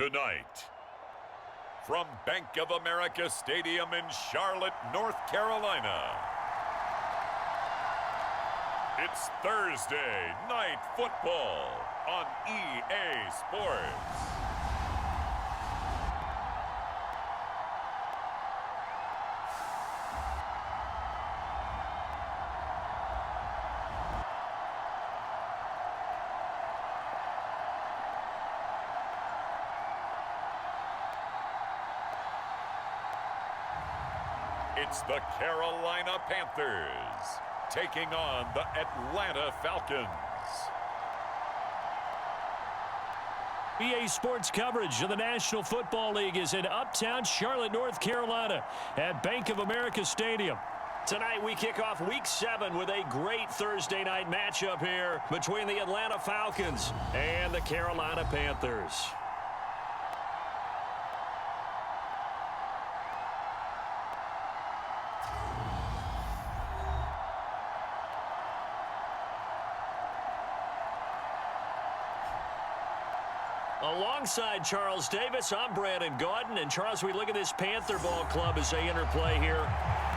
Tonight, from Bank of America Stadium in Charlotte, North Carolina, it's Thursday Night Football on EA Sports. It's the Carolina Panthers taking on the Atlanta Falcons. EA Sports coverage of the National Football League is in uptown Charlotte, North Carolina at Bank of America Stadium. Tonight we kick off Week 7 with a great Thursday night matchup here between the Atlanta Falcons and the Carolina Panthers. Alongside Charles Davis, I'm Brandon Gordon. And Charles, we look at this Panther ball club as they enter play here.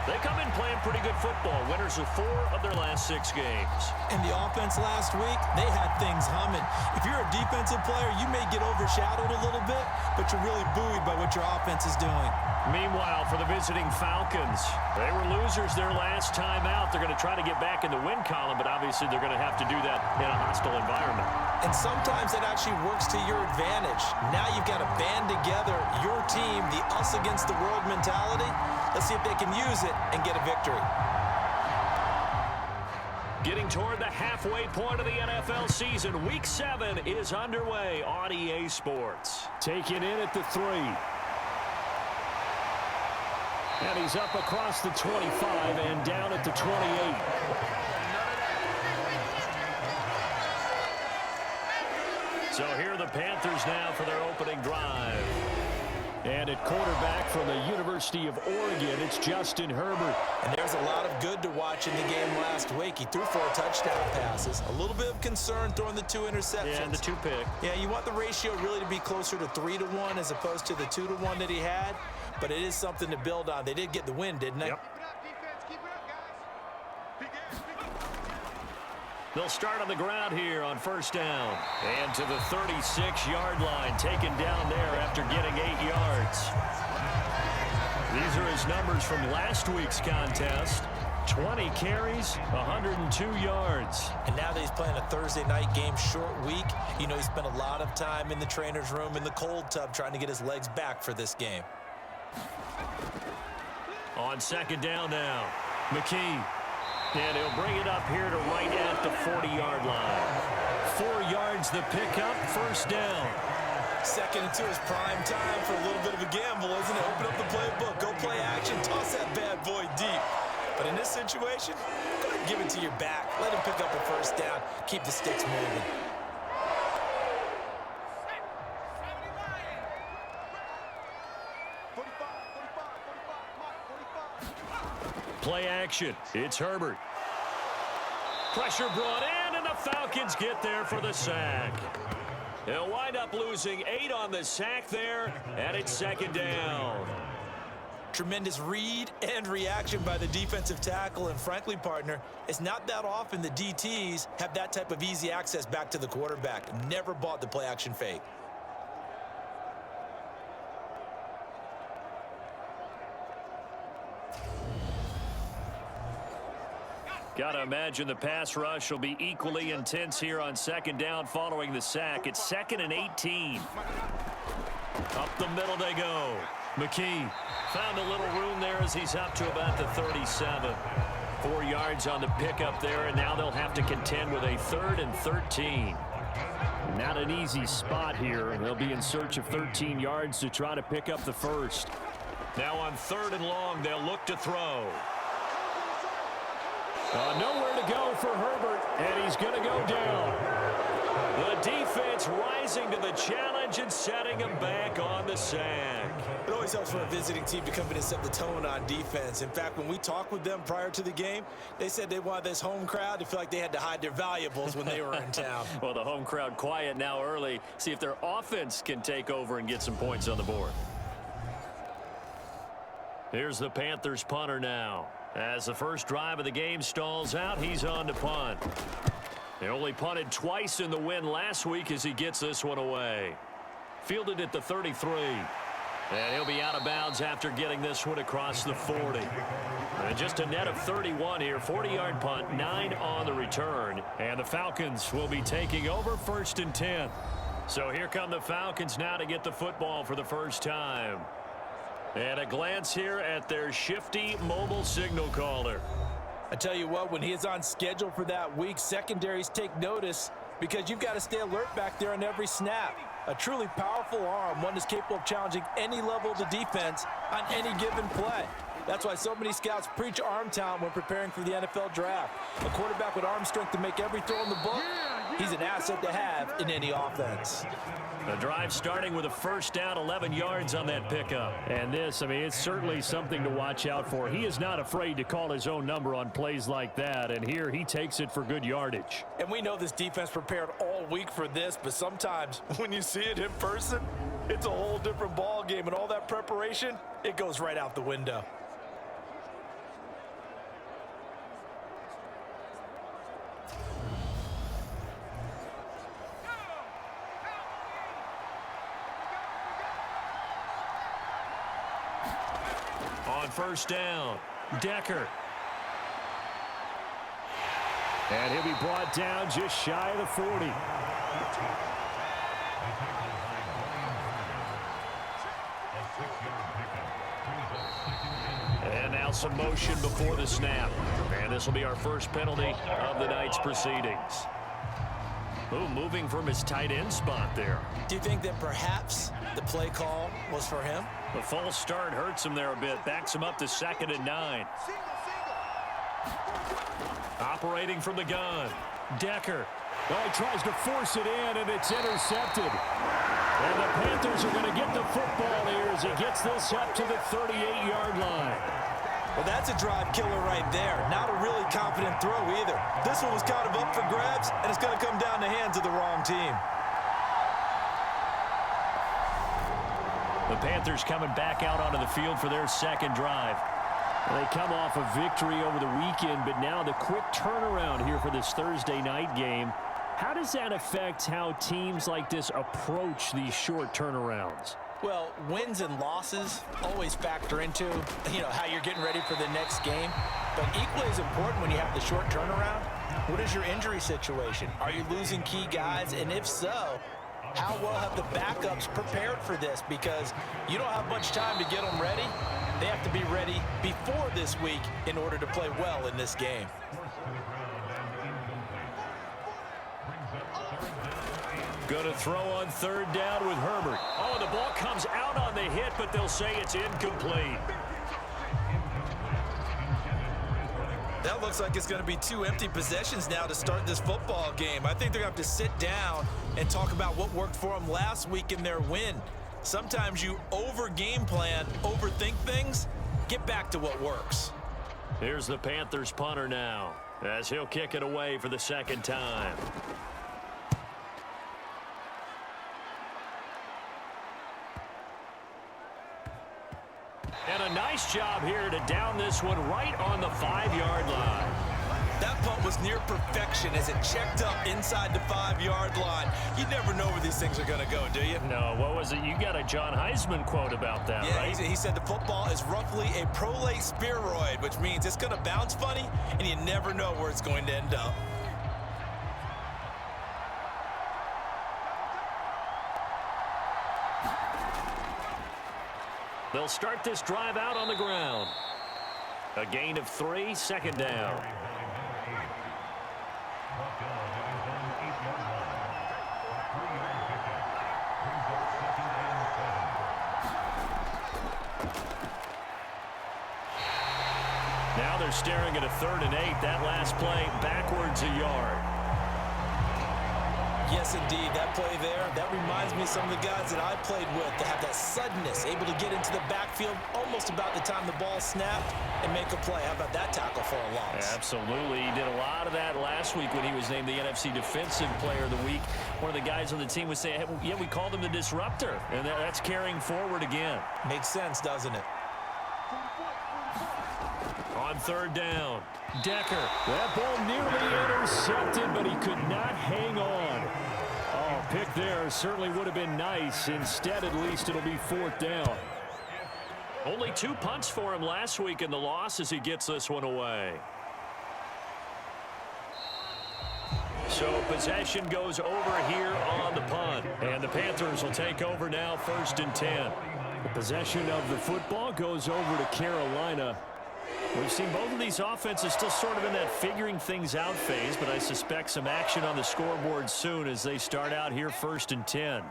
They come in playing pretty good football. Winners of 4 of their last 6 games. And the offense last week, they had things humming. If you're a defensive player, you may get overshadowed a little bit, but you're really buoyed by what your offense is doing. Meanwhile, for the visiting Falcons, they were losers their last time out. They're going to try to get back in the win column, but obviously they're going to have to do that in a hostile environment. And sometimes that actually works to your advantage. Now you've got to band together your team, the us against the world mentality. Let's see if they can use it and get a victory. Getting toward the halfway point of the NFL season, Week 7 is underway on EA Sports. Taken in at the 3. And he's up across the 25 and down at the 28. So here are the Panthers now for their opening drive. And at quarterback from the University of Oregon, it's Justin Herbert. And there's a lot of good to watch in the game last week. He threw 4 touchdown passes. A little bit of concern throwing the 2 interceptions. Yeah, and the 2 pick. Yeah, you want the ratio really to be closer to 3-1 as opposed to the 2-1 that he had. But it is something to build on. They did get the win, didn't they? Yep. They'll start on the ground here on first down. And to the 36-yard line, taken down there after getting 8 yards. These are his numbers from last week's contest. 20 carries, 102 yards. And now that he's playing a Thursday night game, short week, you know he spent a lot of time in the trainer's room in the cold tub trying to get his legs back for this game. On second down now, McKee. And he'll bring it up here to right at the 40-yard line. 4 yards the pickup, first down. Second and 2 is prime time for a little bit of a gamble, isn't it? Open up the playbook, go play action, toss that bad boy deep. But in this situation, go ahead and give it to your back. Let him pick up a first down. Keep the sticks moving. Play action. It's Herbert. Pressure brought in, and the Falcons get there for the sack. They'll wind up losing 8 on the sack there, and it's second down. Tremendous read and reaction by the defensive tackle, and frankly, partner, it's not that often the DTs have that type of easy access back to the quarterback. Never bought the play action fake. Got to imagine the pass rush will be equally intense here on second down following the sack. It's 2nd and 18. Up the middle they go. McKee found a little room there as he's up to about the 37. 4 yards on the pickup there, and now they'll have to contend with a 3rd and 13. Not an easy spot here. They'll be in search of 13 yards to try to pick up the first. Now on 3rd and long, they'll look to throw. Nowhere to go for Herbert, and he's going to go down. The defense rising to the challenge and setting him back on the sack. It always helps for a visiting team to come in and set the tone on defense. In fact, when we talked with them prior to the game, they said they wanted this home crowd to feel like they had to hide their valuables when they were in town. Well, the home crowd quiet now early. See if their offense can take over and get some points on the board. Here's the Panthers punter now. As the first drive of the game stalls out, he's on to punt. They only punted twice in the win last week as he gets this one away. Fielded at the 33. And he'll be out of bounds after getting this one across the 40. And just a net of 31 here. 40-yard punt, 9 on the return. And the Falcons will be taking over 1st and 10. So here come the Falcons now to get the football for the first time. And a glance here at their shifty mobile signal caller. I tell you what, when he is on schedule for that week, secondaries take notice because you've got to stay alert back there on every snap. A truly powerful arm, one that's capable of challenging any level of the defense on any given play. That's why so many scouts preach arm talent when preparing for the NFL draft. A quarterback with arm strength to make every throw in the book, he's an asset to have in any offense. The drive starting with a first down, 11 yards on that pickup. And this, I mean, it's certainly something to watch out for. He is not afraid to call his own number on plays like that, and here he takes it for good yardage. And we know this defense prepared all week for this, but sometimes when you see it in person, it's a whole different ball game, and all that preparation, it goes right out the window. On first down, Decker. And he'll be brought down just shy of the 40. And now some motion before the snap. And this will be our first penalty of the night's proceedings. Ooh, moving from his tight end spot there. Do you think that perhaps the play call was for him? The false start hurts him there a bit. Backs him up to 2nd and 9. Operating from the gun. Decker. Oh, he tries to force it in, and it's intercepted. And the Panthers are going to get the football here as he gets this up to the 38-yard line. Well, that's a drive killer right there. Not a really confident throw either. This one was kind of up for grabs, and it's going to come down the hands of the wrong team. The Panthers coming back out onto the field for their second drive. They come off a victory over the weekend, but now the quick turnaround here for this Thursday night game. How does that affect how teams like this approach these short turnarounds? Well, wins and losses always factor into, how you're getting ready for the next game. But equally as important when you have the short turnaround, what is your injury situation? Are you losing key guys? And if so, how well have the backups prepared for this? Because you don't have much time to get them ready. They have to be ready before this week in order to play well in this game. Going to throw on third down with Herbert. Oh, the ball comes out on the hit, but they'll say it's incomplete. That looks like it's going to be 2 empty possessions now to start this football game. I think they're going to have to sit down and talk about what worked for them last week in their win. Sometimes you over-game plan, overthink things. Get back to what works. Here's the Panthers punter now as he'll kick it away for the second time. And a nice job here to down this one right on the 5-yard line. That punt was near perfection as it checked up inside the 5-yard line. You never know where these things are going to go, do you? No, what was it? You got a John Heisman quote about that, right? He said the football is roughly a prolate spheroid, which means it's going to bounce funny, and you never know where it's going to end up. They'll start this drive out on the ground. A gain of 3, 2nd down. Now they're staring at a 3rd and 8. That last play backwards a yard. Yes, indeed. That play there, that reminds me of some of the guys that I played with that have that suddenness, able to get into the backfield almost about the time the ball snapped and make a play. How about that tackle for a loss? Absolutely. He did a lot of that last week when he was named the NFC Defensive Player of the Week. One of the guys on the team would say, hey, yeah, we called him the disruptor, and that's carrying forward again. Makes sense, doesn't it? On third down, Decker. That ball nearly intercepted, but he could not hang on. Oh, pick there certainly would have been nice. Instead, at least, it'll be fourth down. Only 2 punts for him last week in the loss as he gets this one away. So possession goes over here on the punt. And the Panthers will take over now, 1st and 10. The possession of the football goes over to Carolina. We've seen both of these offenses still sort of in that figuring things out phase, but I suspect some action on the scoreboard soon as they start out here 1st and 10.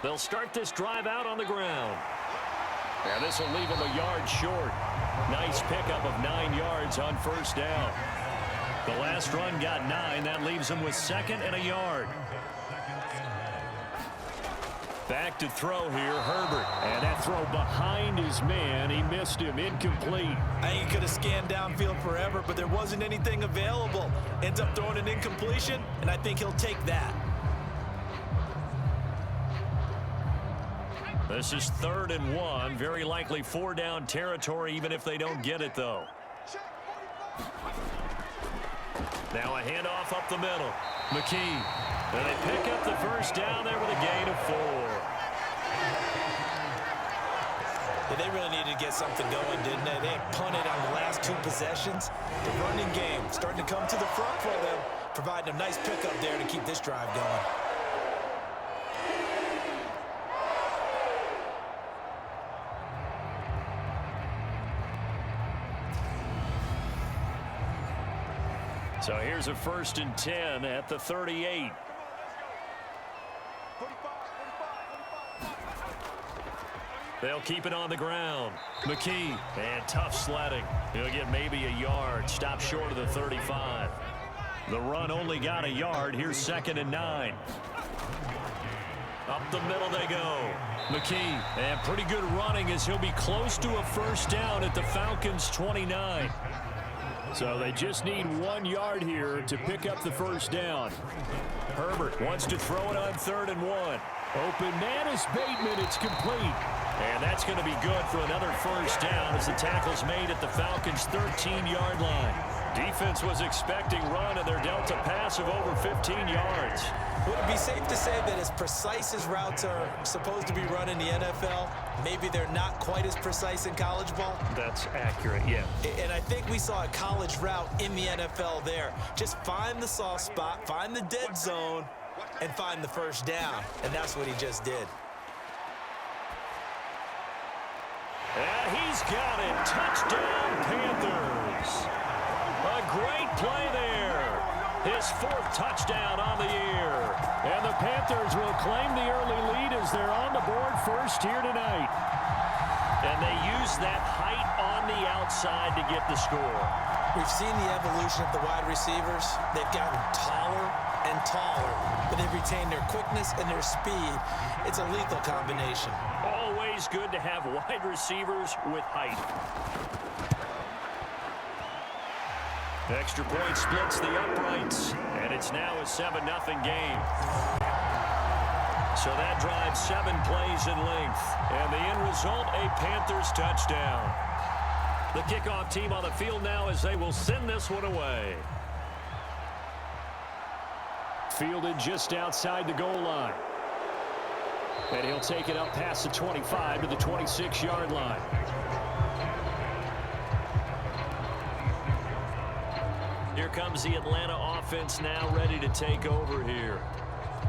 They'll start this drive out on the ground. And this will leave them a yard short. Nice pickup of 9 yards on 1st down. The last run got 9. That leaves them with 2nd and a yard. Back to throw here, Herbert. And that throw behind his man. He missed him. Incomplete. I think he could have scanned downfield forever, but there wasn't anything available. Ends up throwing an incompletion, and I think he'll take that. This is 3rd and 1. Very likely 4-down territory, even if they don't get it, though. Now a handoff up the middle. McKee. And they pick up the 1st down there with a gain of 4. Yeah, they really needed to get something going, didn't they? They punted on the last 2 possessions. The running game starting to come to the front for them, providing a nice pickup there to keep this drive going. So here's a 1st and 10 at the 38. They'll keep it on the ground. McKee, and tough sledding. He'll get maybe a yard. Stop short of the 35. The run only got a yard. Here's 2nd and 9. Up the middle they go. McKee, and pretty good running as he'll be close to a 1st down at the Falcons' 29. So they just need 1 yard here to pick up the 1st down. Herbert wants to throw it on 3rd and 1. Open man is Bateman. It's complete. And that's going to be good for another 1st down as the tackle's made at the Falcons' 13-yard line. Defense was expecting run, and they're dealt a pass of over 15 yards. Would it be safe to say that as precise as routes are supposed to be run in the NFL, maybe they're not quite as precise in college ball? That's accurate, yeah. And I think we saw a college route in the NFL there. Just find the soft spot, find the dead zone, and find the 1st down. And that's what he just did. And he's got it. Touchdown, Panthers. A great play there. His 4th touchdown on the year. And the Panthers will claim the early lead as they're on the board first here tonight. And they use that height on the outside to get the score. We've seen the evolution of the wide receivers. They've gotten taller and taller, but they've retained their quickness and their speed. It's a lethal combination. Always good to have wide receivers with height. Extra point splits the uprights, and it's now a 7-0 game. So that drives 7 plays in length, and the end result, a Panthers touchdown. The kickoff team on the field now as they will send this one away. Fielded just outside the goal line. And he'll take it up past the 25 to the 26-yard line. Here comes the Atlanta offense now ready to take over here.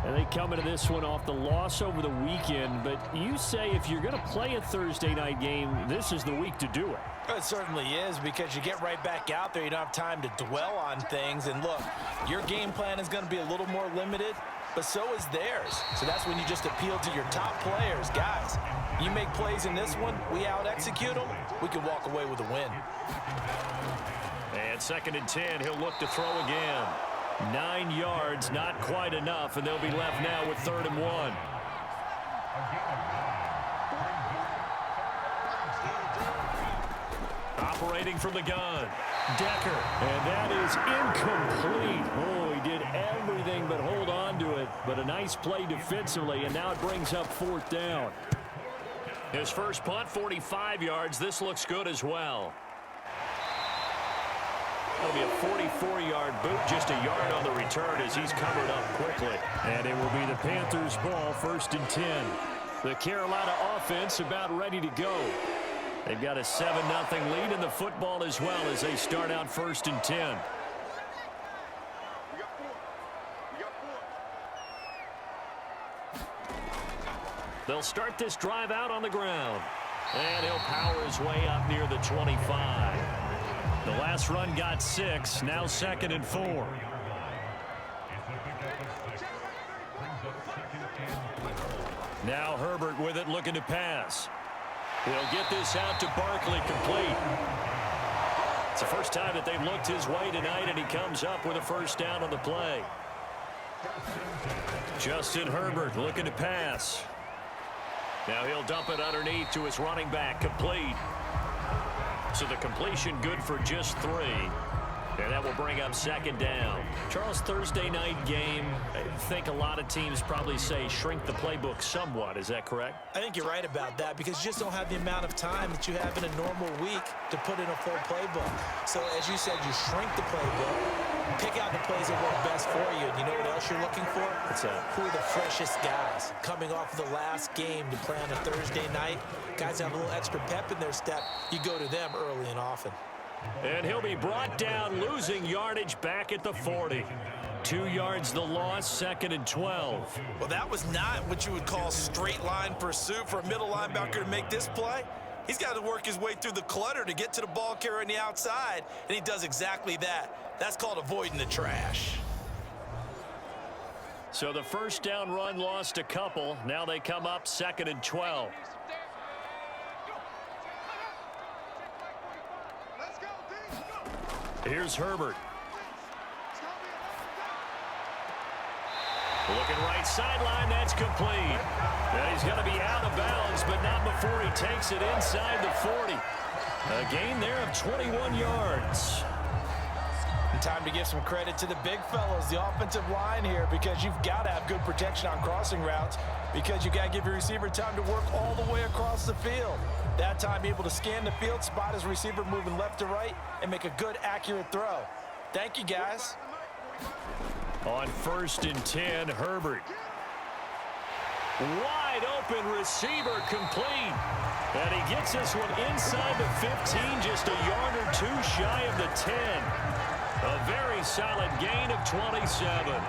And they come into this one off the loss over the weekend. But you say if you're going to play a Thursday night game, this is the week to do it. It certainly is, because you get right back out there. You don't have time to dwell on things. And look, your game plan is going to be a little more limited, but so is theirs. So that's when you just appeal to your top players. Guys, you make plays in this one, we out-execute them, we can walk away with a win. And 2nd and 10, he'll look to throw again. 9 yards, not quite enough, and they'll be left now with 3rd and 1. Operating from the gun, Decker. And that is incomplete. Oh, he did everything but hold on to it. But a nice play defensively, and now it brings up 4th down. His first punt, 45 yards. This looks good as well. That'll be a 44-yard boot, just a yard on the return as he's covered up quickly. And it will be the Panthers' ball, 1st and 10. The Carolina offense about ready to go. They've got a 7-0 lead in the football as well as they start out 1st and 10. They'll start this drive out on the ground. And he'll power his way up near the 25. The last run got 6, now 2nd and 4. Now Herbert with it, looking to pass. He'll get this out to Barkley, complete. It's the first time that they've looked his way tonight, and he comes up with a 1st down on the play. Justin Herbert looking to pass. Now he'll dump it underneath to his running back, complete. So the completion good for just 3. And that will bring up 2nd down. Charles, Thursday night game, I think a lot of teams probably say shrink the playbook somewhat. Is that correct? I think you're right about that because you just don't have the amount of time that you have in a normal week to put in a full playbook. So as you said, you shrink the playbook, pick out the plays that work best for you. And you know what else you're looking for? What's that? Who are the freshest guys coming off of the last game to play on a Thursday night? Guys have a little extra pep in their step. You go to them early and often. And he'll be brought down, losing yardage back at the 40. 2 yards the loss, 2nd and 12. Well, that was not what you would call straight line pursuit for a middle linebacker to make this play. He's got to work his way through the clutter to get to the ball carrier on the outside, and he does exactly that. That's called avoiding the trash. So the 1st down run lost a couple. Now they come up 2nd and 12. Here's Herbert. Looking right sideline, that's complete. And he's going to be out of bounds, but not before he takes it inside the 40. A gain there of 21 yards. And time to give some credit to the big fellows, the offensive line here, because you've got to have good protection on crossing routes because you got to give your receiver time to work all the way across the field. That time able to scan the field, spot his receiver moving left to right, and make a good, accurate throw. Thank you, guys. On 1st and 10, Herbert. Wide open receiver, complete. And he gets this one inside the 15, just a yard or 2 shy of the 10. A very solid gain of 27.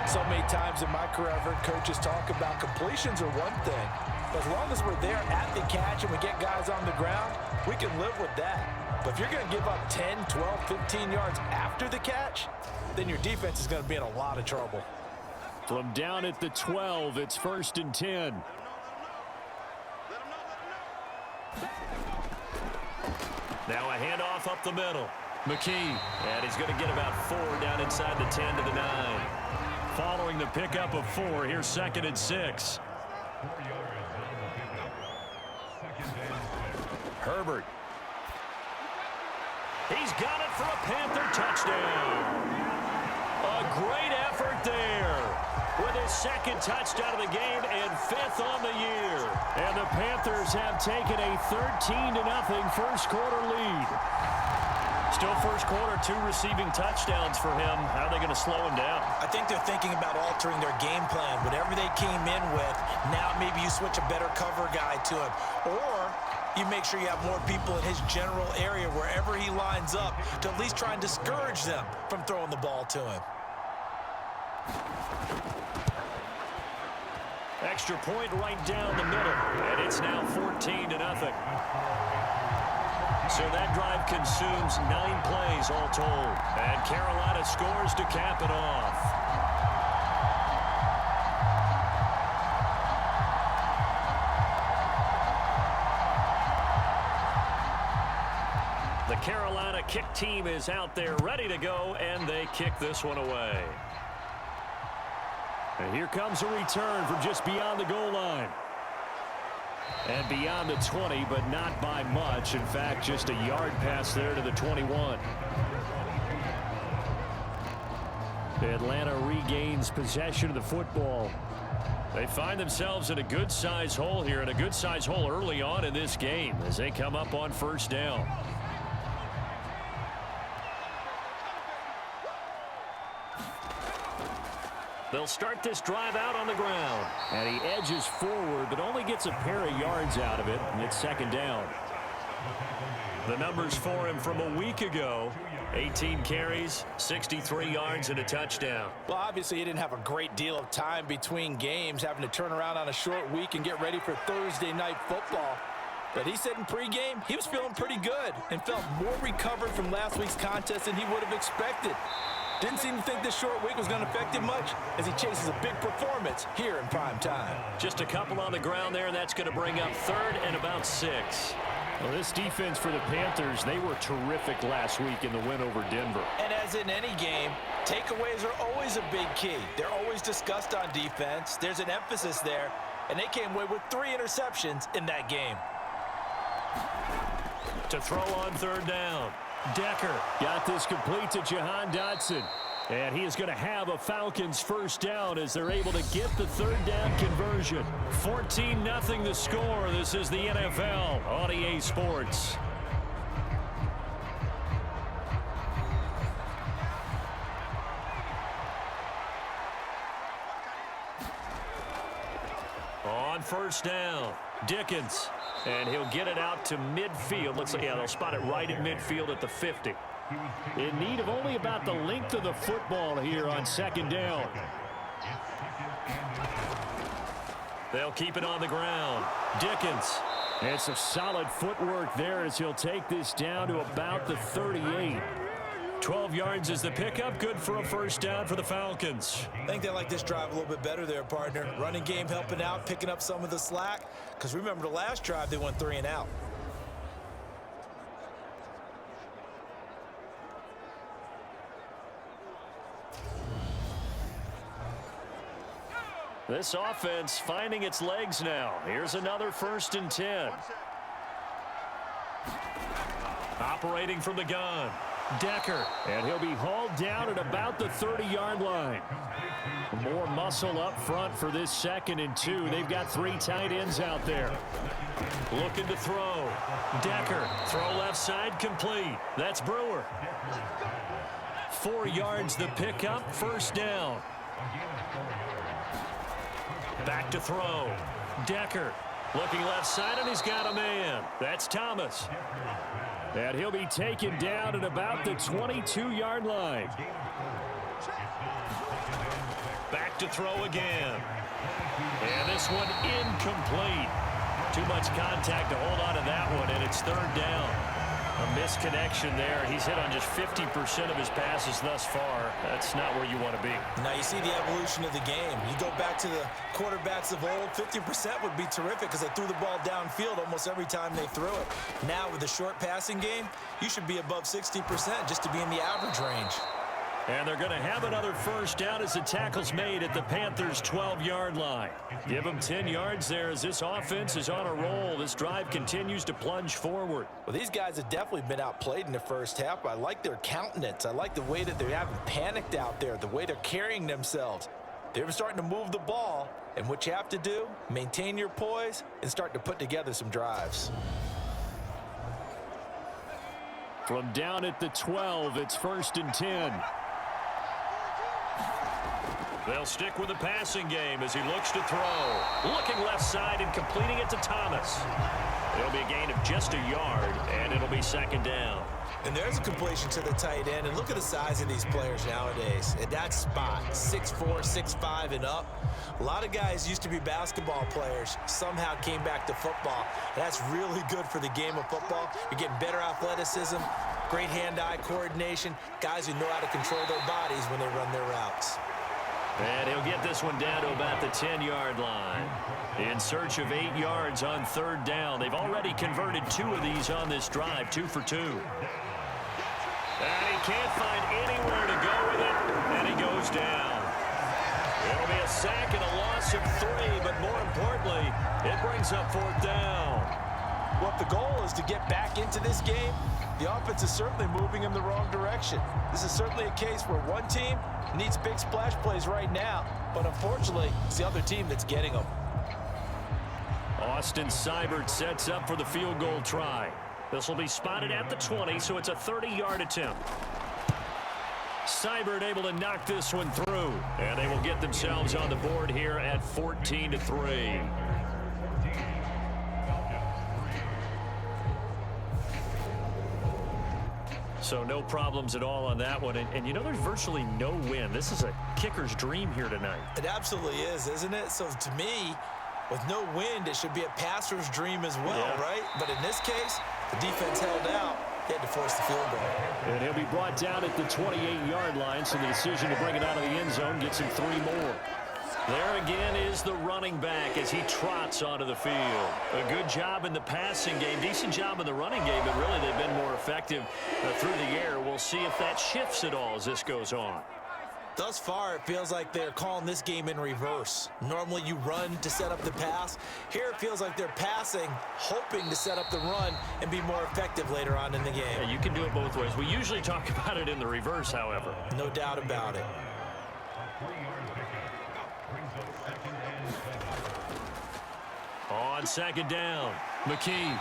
So many times in my career, I've heard coaches talk about completions are one thing. But as long as we're there at the catch and we get guys on the ground, we can live with that. But if you're going to give up 10, 12, 15 yards after the catch, then your defense is going to be in a lot of trouble. From down at the 12, it's 1st and 10. Now a handoff up the middle. McKee, and he's going to get about 4 down inside the 10 to the 9. Following the pickup of 4, here's 2nd and 6. Herbert. He's got it for a Panther touchdown. A great effort there with his 2nd touchdown of the game and 5th on the year. And the Panthers have taken a 13-0 first quarter lead. Still first quarter, 2 receiving touchdowns for him. How are they going to slow him down? I think they're thinking about altering their game plan. Whatever they came in with, now maybe you switch a better cover guy to him. Or you make sure you have more people in his general area wherever he lines up to at least try and discourage them from throwing the ball to him. Extra point right down the middle, and it's now 14-0. So that drive consumes 9 plays all told, and Carolina scores to cap it off. The The Carolina kick team is out there ready to go, and they kick this one away. And here comes a return from just beyond the goal line. And beyond the 20, but not by much. In fact, just a yard pass there to the 21. Atlanta regains possession of the football. They find themselves in a good-sized hole here, and a good-sized hole early on in this game as they come up on first down. They'll start this drive out on the ground. And he edges forward, but only gets a pair of yards out of it, and it's second down. The numbers for him from a week ago: 18 carries, 63 yards, and a touchdown. Well, obviously, he didn't have a great deal of time between games, having to turn around on a short week and get ready for Thursday night football. But he said in pregame he was feeling pretty good and felt more recovered from last week's contest than he would have expected. Didn't seem to think this short week was going to affect him much as he chases a big performance here in prime time. Just a couple on the ground there, and that's going to bring up third and about 6. Well, this defense for the Panthers, they were terrific last week in the win over Denver. And as in any game, takeaways are always a big key. They're always discussed on defense. There's an emphasis there, and they came away with 3 interceptions in that game. To throw on third down, Decker got this complete to Jahan Dotson. And he is going to have a Falcons first down as they're able to get the third down conversion. 14-0 the score. This is the NFL on EA Sports. On first down, Dickens. And he'll get it out to midfield. Looks like, yeah, they'll spot it right at midfield at the 50. In need of only about the length of the football here on second down. They'll keep it on the ground. Dickens. And some solid footwork there as he'll take this down to about the 38. 12 yards is the pickup. Good for a first down for the Falcons. I think they like this drive a little bit better there, partner. Running game helping out, picking up some of the slack. Because remember, the last drive, they went 3 and out. This offense finding its legs now. Here's another 1st and 10. Operating from the gun, Decker. And he'll be hauled down at about the 30-yard line. More muscle up front for this 2nd and 2. They've got 3 tight ends out there. Looking to throw. Decker. Throw left side complete. That's Brewer. 4 yards the pickup. First down. Back to throw. Decker. Looking left side, and he's got a man. That's Thomas. And he'll be taken down at about the 22-yard line. Back to throw again. And this one incomplete. Too much contact to hold on to that one, and it's third down. A misconnection there. He's hit on just 50% of his passes thus far. That's not where you want to be. Now you see the evolution of the game. You go back to the quarterbacks of old, 50% would be terrific because they threw the ball downfield almost every time they threw it. Now with the short passing game, you should be above 60% just to be in the average range. And they're going to have another first down as the tackle's made at the Panthers' 12-yard line. Give them 10 yards there as this offense is on a roll. This drive continues to plunge forward. Well, these guys have definitely been outplayed in the first half. I like their countenance. I like the way that they haven't panicked out there, the way they're carrying themselves. They're starting to move the ball, and what you have to do, maintain your poise and start to put together some drives. From down at the 12, it's 1st and 10. They'll stick with the passing game as he looks to throw. Looking left side and completing it to Thomas. It'll be a gain of just a yard, and it'll be second down. And there's a completion to the tight end. And look at the size of these players nowadays. At that spot, 6'4", 6'5", and up. A lot of guys used to be basketball players, somehow came back to football. And that's really good for the game of football. You're getting better athleticism, great hand-eye coordination, guys who know how to control their bodies when they run their routes. And he'll get this one down to about the 10-yard line. In search of 8 yards on 3rd down. They've already converted 2 of these on this drive, 2 for 2. And he can't find anywhere to go with it, and he goes down. It'll be a sack and a loss of 3, but more importantly, it brings up 4th down. What the goal is to get back into this game, the offense is certainly moving in the wrong direction. This is certainly a case where one team needs big splash plays right now, but unfortunately, it's the other team that's getting them. Austin Seibert sets up for the field goal try. This will be spotted at the 20, so it's a 30-yard attempt. Seibert able to knock this one through, and they will get themselves on the board here at 14-3. So no problems at all on that one. And you know, there's virtually no win. This is a kicker's dream here tonight. It absolutely is, isn't it? So to me, with no wind, it should be a passer's dream as well, right? But in this case, the defense held out. They had to force the field goal. And he'll be brought down at the 28-yard line, so the decision to bring it out of the end zone gets him 3 more. There again is the running back as he trots onto the field. A good job in the passing game, decent job in the running game, but really they've been more effective through the air. We'll see if that shifts at all as this goes on. Thus far, it feels like they're calling this game in reverse. Normally you run to set up the pass. Here it feels like they're passing, hoping to set up the run and be more effective later on in the game. Yeah, you can do it both ways. We usually talk about it in the reverse, however. No doubt about it. On 2nd down, McKee.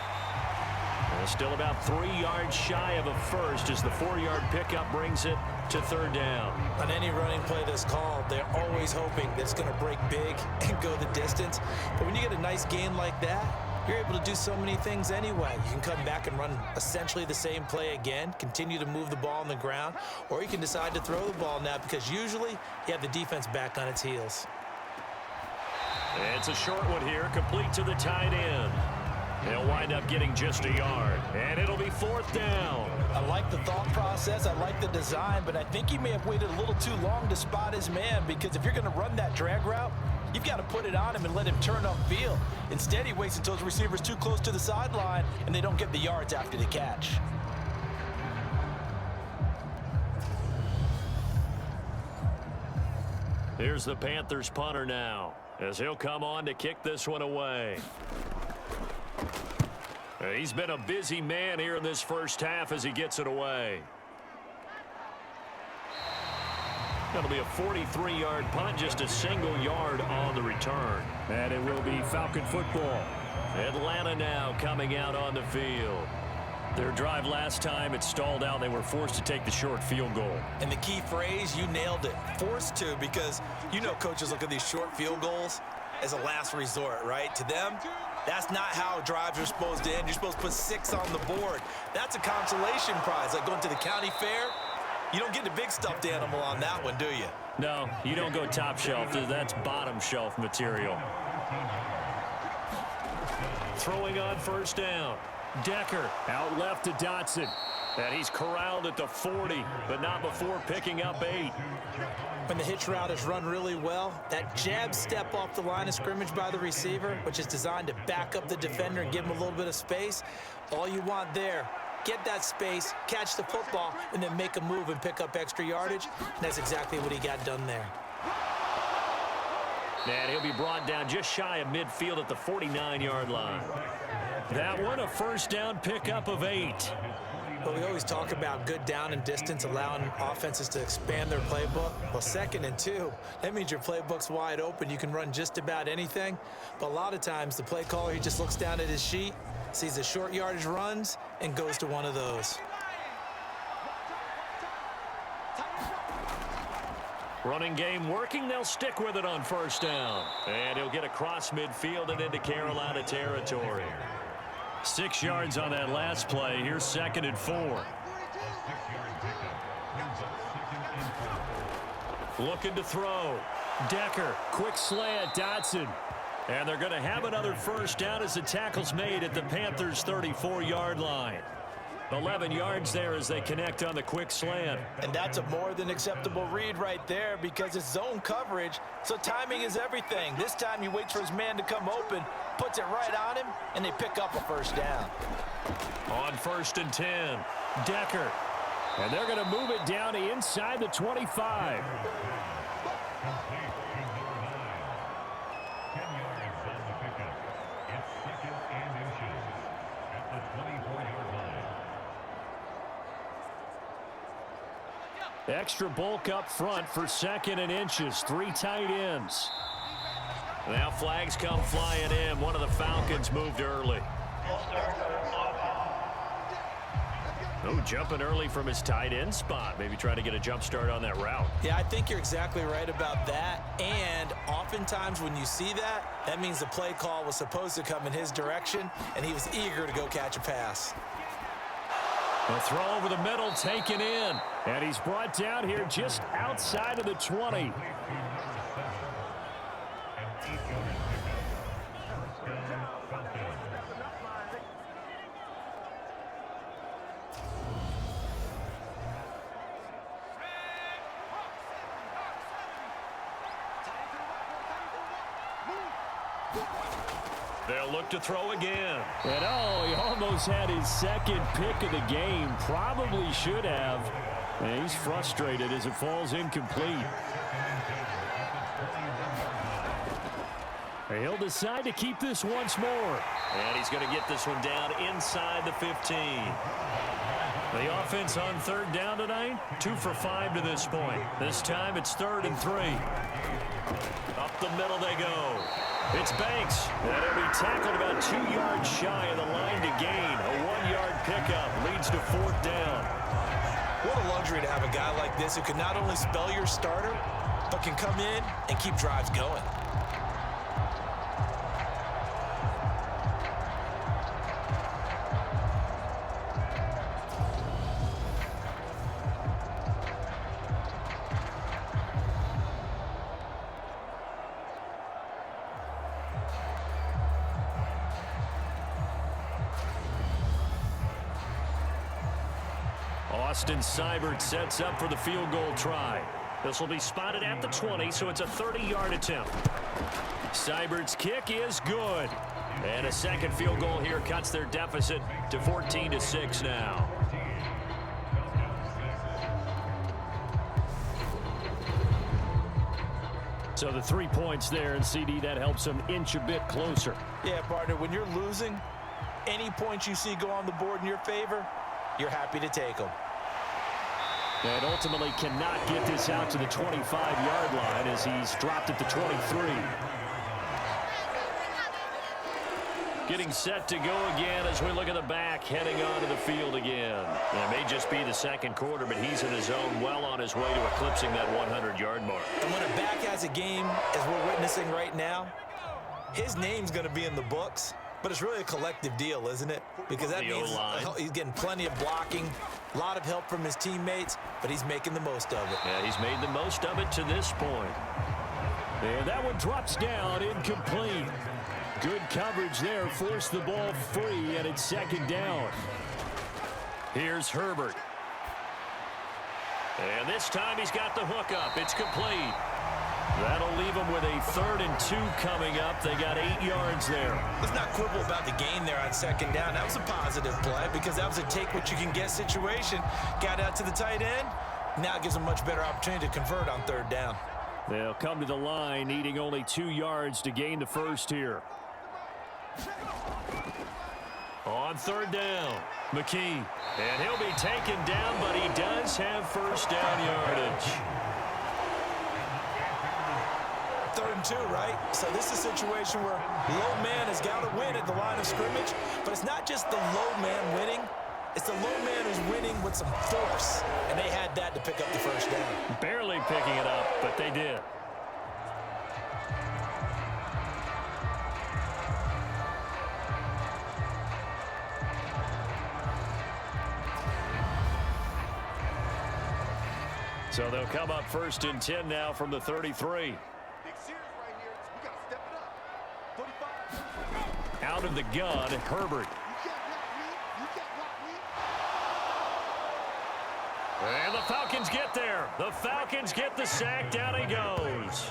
Still about 3 yards shy of a first as the 4-yard pickup brings it to 3rd down. On any running play that's called, they're always hoping that it's going to break big and go the distance. But when you get a nice gain like that, you're able to do so many things anyway. You can come back and run essentially the same play again, continue to move the ball on the ground, or you can decide to throw the ball now because usually you have the defense back on its heels. It's a short one here, complete to the tight end. He'll wind up getting just a yard, and it'll be 4th down. I like the thought process, I like the design, but I think he may have waited a little too long to spot his man because if you're going to run that drag route, you've got to put it on him and let him turn upfield. Instead, he waits until his receiver's too close to the sideline, and they don't get the yards after the catch. Here's the Panthers punter now, as he'll come on to kick this one away. He's been a busy man here in this first half as he gets it away. That'll be a 43-yard punt, just a single yard on the return. And it will be Falcon football. Atlanta now coming out on the field. Their drive last time, it stalled out. They were forced to take the short field goal. And the key phrase, you nailed it. Forced to, because you know coaches look at these short field goals as a last resort, right? To them, that's not how drives are supposed to end. You're supposed to put 6 on the board. That's a consolation prize, like going to the county fair. You don't get the big stuffed animal on that one, do you? No, you don't go top shelf. That's bottom shelf material. Throwing on 1st down. Decker Out left to Dotson. and he's corralled at the 40, but not before picking up 8. When the hitch route is run really well, that jab step off the line of scrimmage by the receiver, which is designed to back up the defender and give him a little bit of space, all you want there, get that space, catch the football, and then make a move and pick up extra yardage. And that's exactly what he got done there. And he'll be brought down just shy of midfield at the 49-yard line. That one, a first down pickup of 8. Well, we always talk about good down and distance, allowing offenses to expand their playbook. Well, 2nd and 2, that means your playbook's wide open. You can run just about anything. But a lot of times, the play caller, he just looks down at his sheet, sees the short yardage runs, and goes to one of those. Running game working. They'll stick with it on first down. And he'll get across midfield and into Carolina territory. 6 yards on that last play. Here's 2nd and 4. Looking to throw. Decker. Quick slant, Dotson. And they're going to have another first down as the tackle's made at the Panthers' 34-yard line. 11 yards there as they connect on the quick slant. And that's a more than acceptable read right there because it's zone coverage, so timing is everything. This time he waits for his man to come open, puts it right on him, and they pick up a first down. On 1st and 10, Decker. And they're going to move it down to inside the 25. Extra bulk up front for 2nd and inches. 3 tight ends. Now flags come flying in. One of the Falcons moved early. Oh, jumping early from his tight end spot. Maybe trying to get a jump start on that route. Yeah, I think you're exactly right about that. And oftentimes when you see that, that means the play call was supposed to come in his direction, and he was eager to go catch a pass. A throw over the middle taken in. And he's brought down here just outside of the 20. They'll look to throw again. And oh, he almost had his 2nd pick of the game. Probably should have. And he's frustrated as it falls incomplete. He'll decide to keep this once more. And he's going to get this one down inside the 15. The offense on 3rd down tonight, 2 for 5 to this point. This time it's 3rd and 3. Up the middle they go. It's Banks. And he'll be tackled about 2 yards shy of the line to gain. A 1-yard pickup leads to 4th down. What a luxury to have a guy like this who can not only spell your starter, but can come in and keep drives going. Austin Seibert sets up for the field goal try. This will be spotted at the 20, so it's a 30-yard attempt. Seibert's kick is good. And a 2nd field goal here cuts their deficit to 14-6 now. So the 3 points there, and CD, that helps him inch a bit closer. Yeah, partner, when you're losing, any points you see go on the board in your favor, you're happy to take them. And ultimately cannot get this out to the 25-yard line as he's dropped at the 23. Getting set to go again as we look at the back heading onto the field again. It may just be the 2nd quarter, but he's in his zone well on his way to eclipsing that 100-yard mark. And when a back has a game, as we're witnessing right now, his name's going to be in the books. But it's really a collective deal, isn't it? Because that means he's getting plenty of blocking, a lot of help from his teammates, but he's making the most of it. Yeah, he's made the most of it to this point. And that one drops down, incomplete. Good coverage there, forced the ball free, and it's 2nd down. Here's Herbert. And this time he's got the hook up. It's complete. That'll leave them with a 3rd and 2 coming up. They got 8 yards there. Let's not quibble about the gain there on 2nd down. That was a positive play because that was a take-what-you-can-get situation. Got out to the tight end. Now it gives them a much better opportunity to convert on 3rd down. They'll come to the line, needing only 2 yards to gain the first here. On 3rd down, McKee. And he'll be taken down, but he does have first down yardage. 3rd and 2, right? So this is a situation where low man has got to win at the line of scrimmage, but it's not just the low man winning. It's the low man who's winning with some force, and they had that to pick up the first down. Barely picking it up, but they did. So they'll come up 1st and 10 now from the 33. Out of the gun, Herbert. And the Falcons get there. The Falcons get the sack. Down he goes.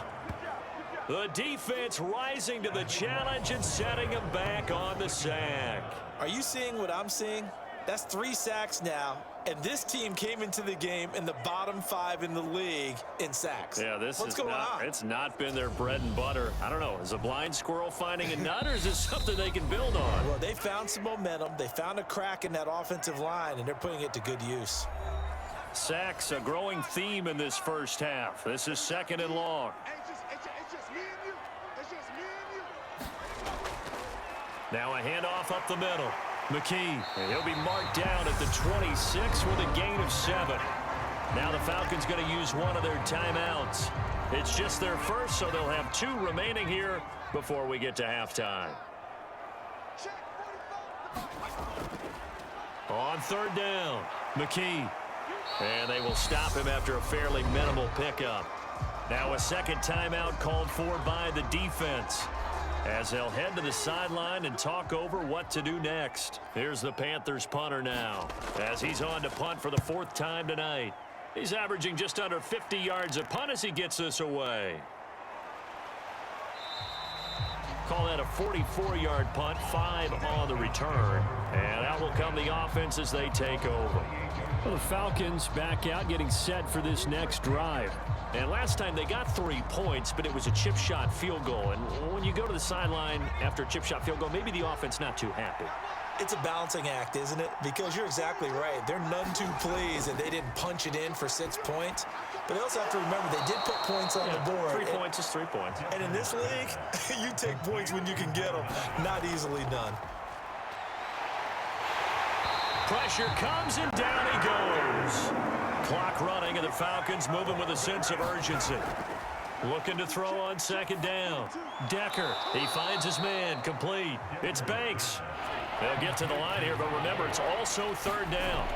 The defense rising to the challenge and setting him back on the sack. Are you seeing what I'm seeing? That's 3 sacks now, and this team came into the game in the bottom 5 in the league in sacks. Yeah, What's going on? It's not been their bread and butter. I don't know. Is a blind squirrel finding a nut, or is it something they can build on? Well, they found some momentum. They found a crack in that offensive line, and they're putting it to good use. Sacks, a growing theme in this first half. This is 2nd and long. Now a handoff up the middle. McKee, and he'll be marked down at the 26 with a gain of 7. Now the Falcons going to use one of their timeouts. It's just their first, so they'll have 2 remaining here before we get to halftime. On 3rd down, McKee. And they will stop him after a fairly minimal pickup. Now a second timeout called for by the defense, as they'll head to the sideline and talk over what to do next. Here's the Panthers punter now, as he's on to punt for the 4th time tonight. He's averaging just under 50 yards a punt as he gets this away. Call that a 44-yard punt, 5 on the return. And out will come the offense as they take over. Well, the Falcons back out, getting set for this next drive. And last time they got 3 points, but it was a chip shot field goal. And when you go to the sideline after a chip shot field goal, maybe the offense not too happy. It's a balancing act, isn't it? Because you're exactly right. They're none too pleased that they didn't punch it in for 6 points. But they also have to remember they did put points on the board. 3 points is 3 points. And in this league, you take points when you can get them. Not easily done. Pressure comes and down he goes. Clock running and the Falcons moving with a sense of urgency. Looking to throw on 2nd down. Decker, he finds his man, complete. It's Banks. They'll get to the line here, but remember, it's also 3rd down.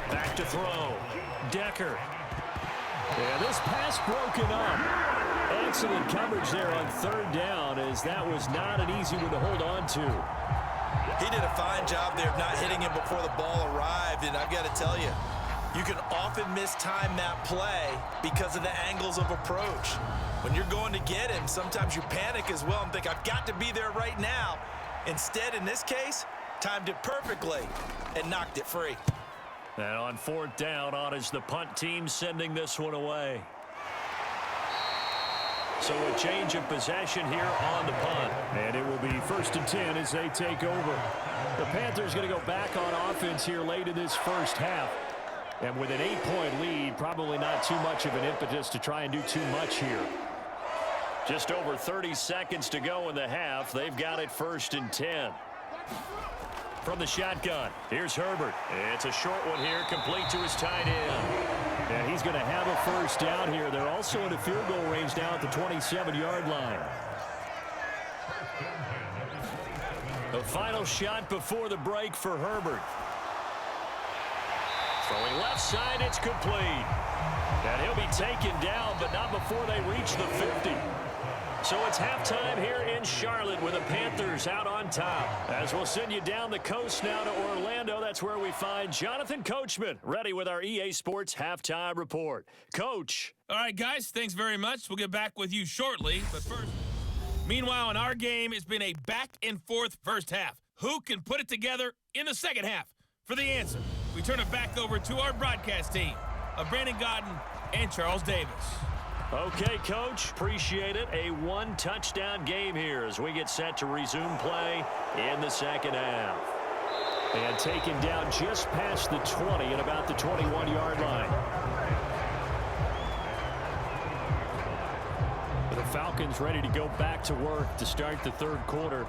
Back to throw. Decker. Yeah, this pass broken up. Excellent coverage there on 3rd down, as that was not an easy one to hold on to. He did a fine job there of not hitting him before the ball arrived, and I've got to tell you, you can often mistime that play because of the angles of approach. When you're going to get him, sometimes you panic as well and think, I've got to be there right now. Instead, in this case, timed it perfectly and knocked it free. And on 4th down, on is the punt team sending this one away. So a change of possession here on the punt. And it will be 1st and 10 as they take over. The Panthers going to go back on offense here late in this first half. And with an 8-point lead, probably not too much of an impetus to try and do too much here. Just over 30 seconds to go in the half. They've got it 1st and 10. From the shotgun, here's Herbert. It's a short one here, complete to his tight end. And he's going to have a 1st down here. They're also in a field goal range down at the 27-yard line. The final shot before the break for Herbert. Throwing left side, it's complete. And he'll be taken down, but not before they reach the 50. So it's halftime here in Charlotte with the Panthers out on top. As we'll send you down the coast now to Orlando, that's where we find Jonathan Coachman, ready with our EA Sports Halftime Report. Coach. All right, guys, thanks very much. We'll get back with you shortly. But first, meanwhile, in our game, it's been a back-and-forth first half. Who can put it together in the second half? For the answer, we turn it back over to our broadcast team of Brandon Godden and Charles Davis. Okay, Coach, appreciate it. A 1-touchdown game here as we get set to resume play in the second half. And taken down just past the 20 at about the 21-yard line. The Falcons ready to go back to work to start the 3rd quarter.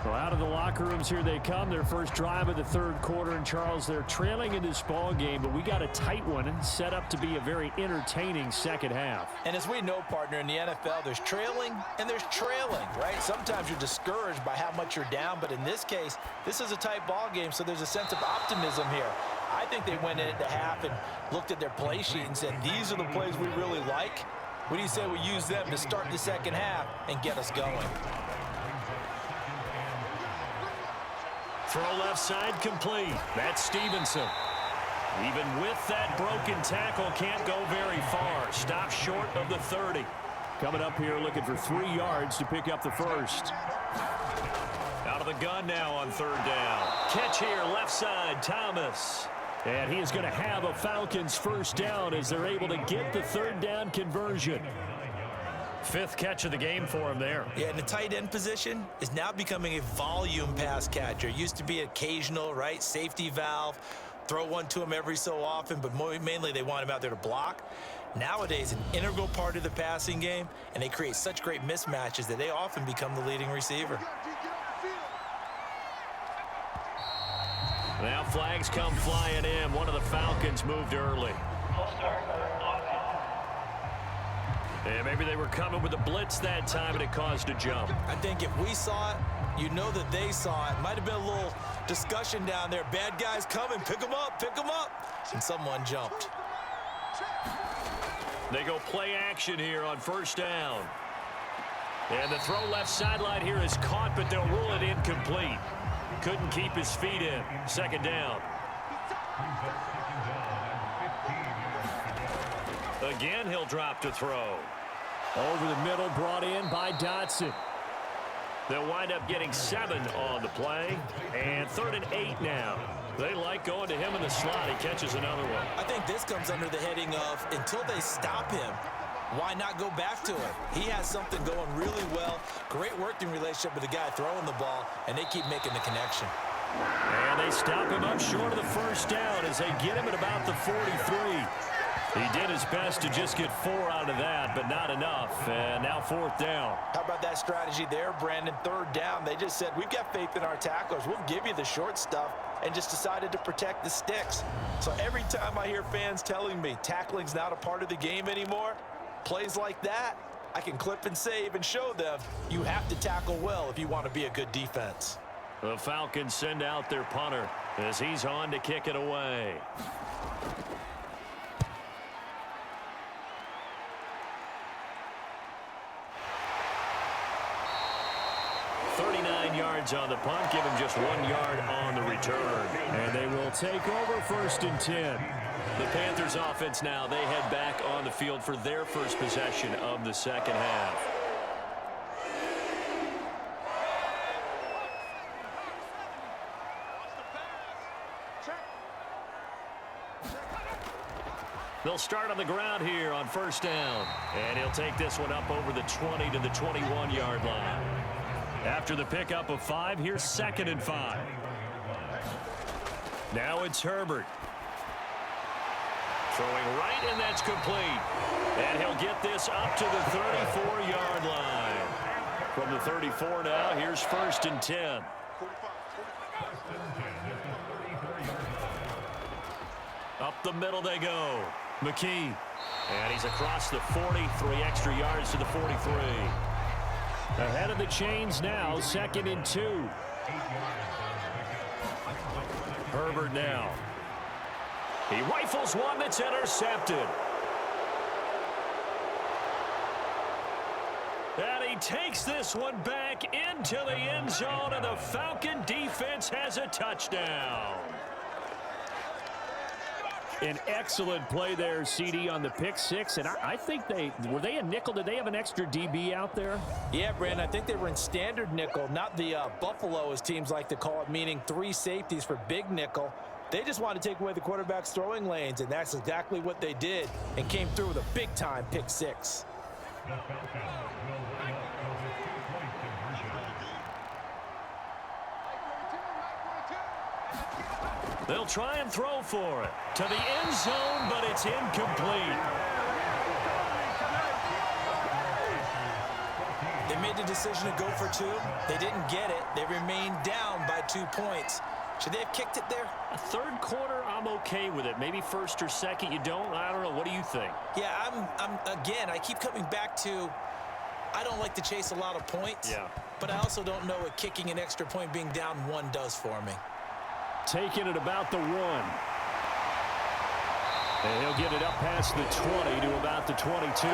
Well, out of the locker rooms here they come. Their first drive of the 3rd quarter. And, Charles, they're trailing in this ball game, but we got a tight one set up to be a very entertaining second half. And as we know, partner, in the NFL, there's trailing and there's trailing, right? Sometimes you're discouraged by how much you're down, but in this case, this is a tight ball game, so there's a sense of optimism here. I think they went into half and looked at their play sheet and said, these are the plays we really like. What do you say we use them to start the second half and get us going? Throw left side complete. That's Stevenson. Even with that broken tackle, can't go very far. Stop short of the 30. Coming up here looking for 3 yards to pick up the first. Out of the gun now on 3rd down. Catch here, left side, Thomas. And he is going to have a Falcons first down as they're able to get the 3rd down conversion. 5th catch of the game for him there. Yeah, and the tight end position is now becoming a volume pass catcher. Used to be occasional, right? Safety valve. Throw one to him every so often, but mainly they want him out there to block. Nowadays, an integral part of the passing game, and they create such great mismatches that they often become the leading receiver. Now flags come flying in. One of the Falcons moved early. And maybe they were coming with a blitz that time, and it caused a jump. I think if we saw it, you know that they saw it. Might have been a little discussion down there. Bad guys coming. Pick them up. Pick them up. And someone jumped. They go play action here on 1st down. And the throw left sideline here is caught, but they'll rule it incomplete. Couldn't keep his feet in. 2nd down. Again, he'll drop to throw. Over the middle, brought in by Dotson. They'll wind up getting 7 on the play. And 3rd and 8 now. They like going to him in the slot. He catches another one. I think this comes under the heading of until they stop him, why not go back to him? He has something going really well. Great working relationship with the guy throwing the ball, and they keep making the connection. And they stop him up short of the 1st down as they get him at about the 43. He did his best to just get 4 out of that, but not enough. And now 4th down. How about that strategy there, Brandon? 3rd down. They just said, we've got faith in our tacklers. We'll give you the short stuff, and just decided to protect the sticks. So every time I hear fans telling me tackling's not a part of the game anymore, plays like that, I can clip and save and show them you have to tackle well if you want to be a good defense. The Falcons send out their punter as he's on to kick it away. Yards on the punt, give him just 1 yard on the return. And they will take over 1st and 10. The Panthers offense now, they head back on the field for their first possession of the 2nd half. They'll start on the ground here on 1st down. And he'll take this one up over the 20 to the 21-yard line. After the pickup of 5, here's 2nd and 5. Now it's Herbert. Throwing right, and that's complete. And he'll get this up to the 34-yard line. From the 34 now, here's 1st and 10. Up the middle they go. McKee. And he's across the 40, 3 extra yards to the 43. Ahead of the chains now, 2nd and 2. Herbert now. He rifles one that's intercepted. And he takes this one back into the end zone, and the Falcon defense has a touchdown. An excellent play there, CD, on the pick 6. And I think were they a nickel? Did they have an extra DB out there? Yeah, Brandon, I think they were in standard nickel, not the Buffalo, as teams like to call it, meaning 3 safeties for big nickel. They just want to take away the quarterback's throwing lanes, and that's exactly what they did, and came through with a big-time pick 6. They'll try and throw for it to the end zone, but it's incomplete. They made the decision to go for 2. They didn't get it. They remained down by 2 points. Should they have kicked it there? A 3rd quarter, I'm okay with it. Maybe 1st or 2nd, you don't. I don't know. What do you think? Yeah, again, I keep coming back to, I don't like to chase a lot of points. Yeah. But I also don't know what kicking an extra point being down 1 does for me. Taking it about the 1. And he'll get it up past the 20 to about the 22.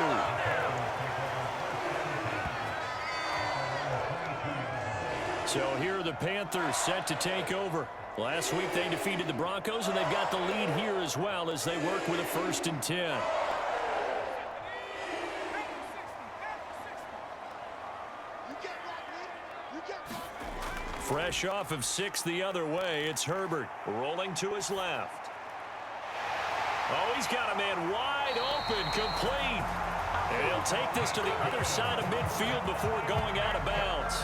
So here are the Panthers set to take over. Last week they defeated the Broncos, and they've got the lead here as well as they work with a 1st and 10. Fresh off of 6 the other way, it's Herbert rolling to his left. Oh, he's got a man wide open, complete. And he'll take this to the other side of midfield before going out of bounds.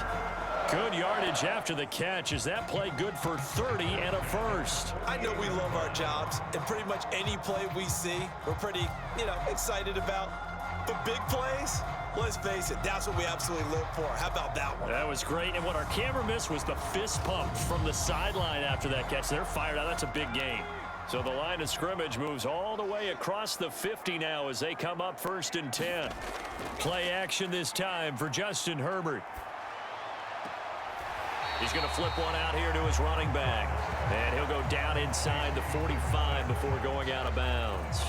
Good yardage after the catch. Is that play good for 30 and a 1st? I know we love our jobs, and pretty much any play we see, we're pretty, excited about. But big plays, let's face it, that's what we absolutely live for. How about that one? That was great. And what our camera missed was the fist pump from the sideline after that catch. They're fired out. That's a big game. So the line of scrimmage moves all the way across the 50 now as they come up 1st and 10. Play action this time for Justin Herbert. He's going to flip one out here to his running back. And he'll go down inside the 45 before going out of bounds.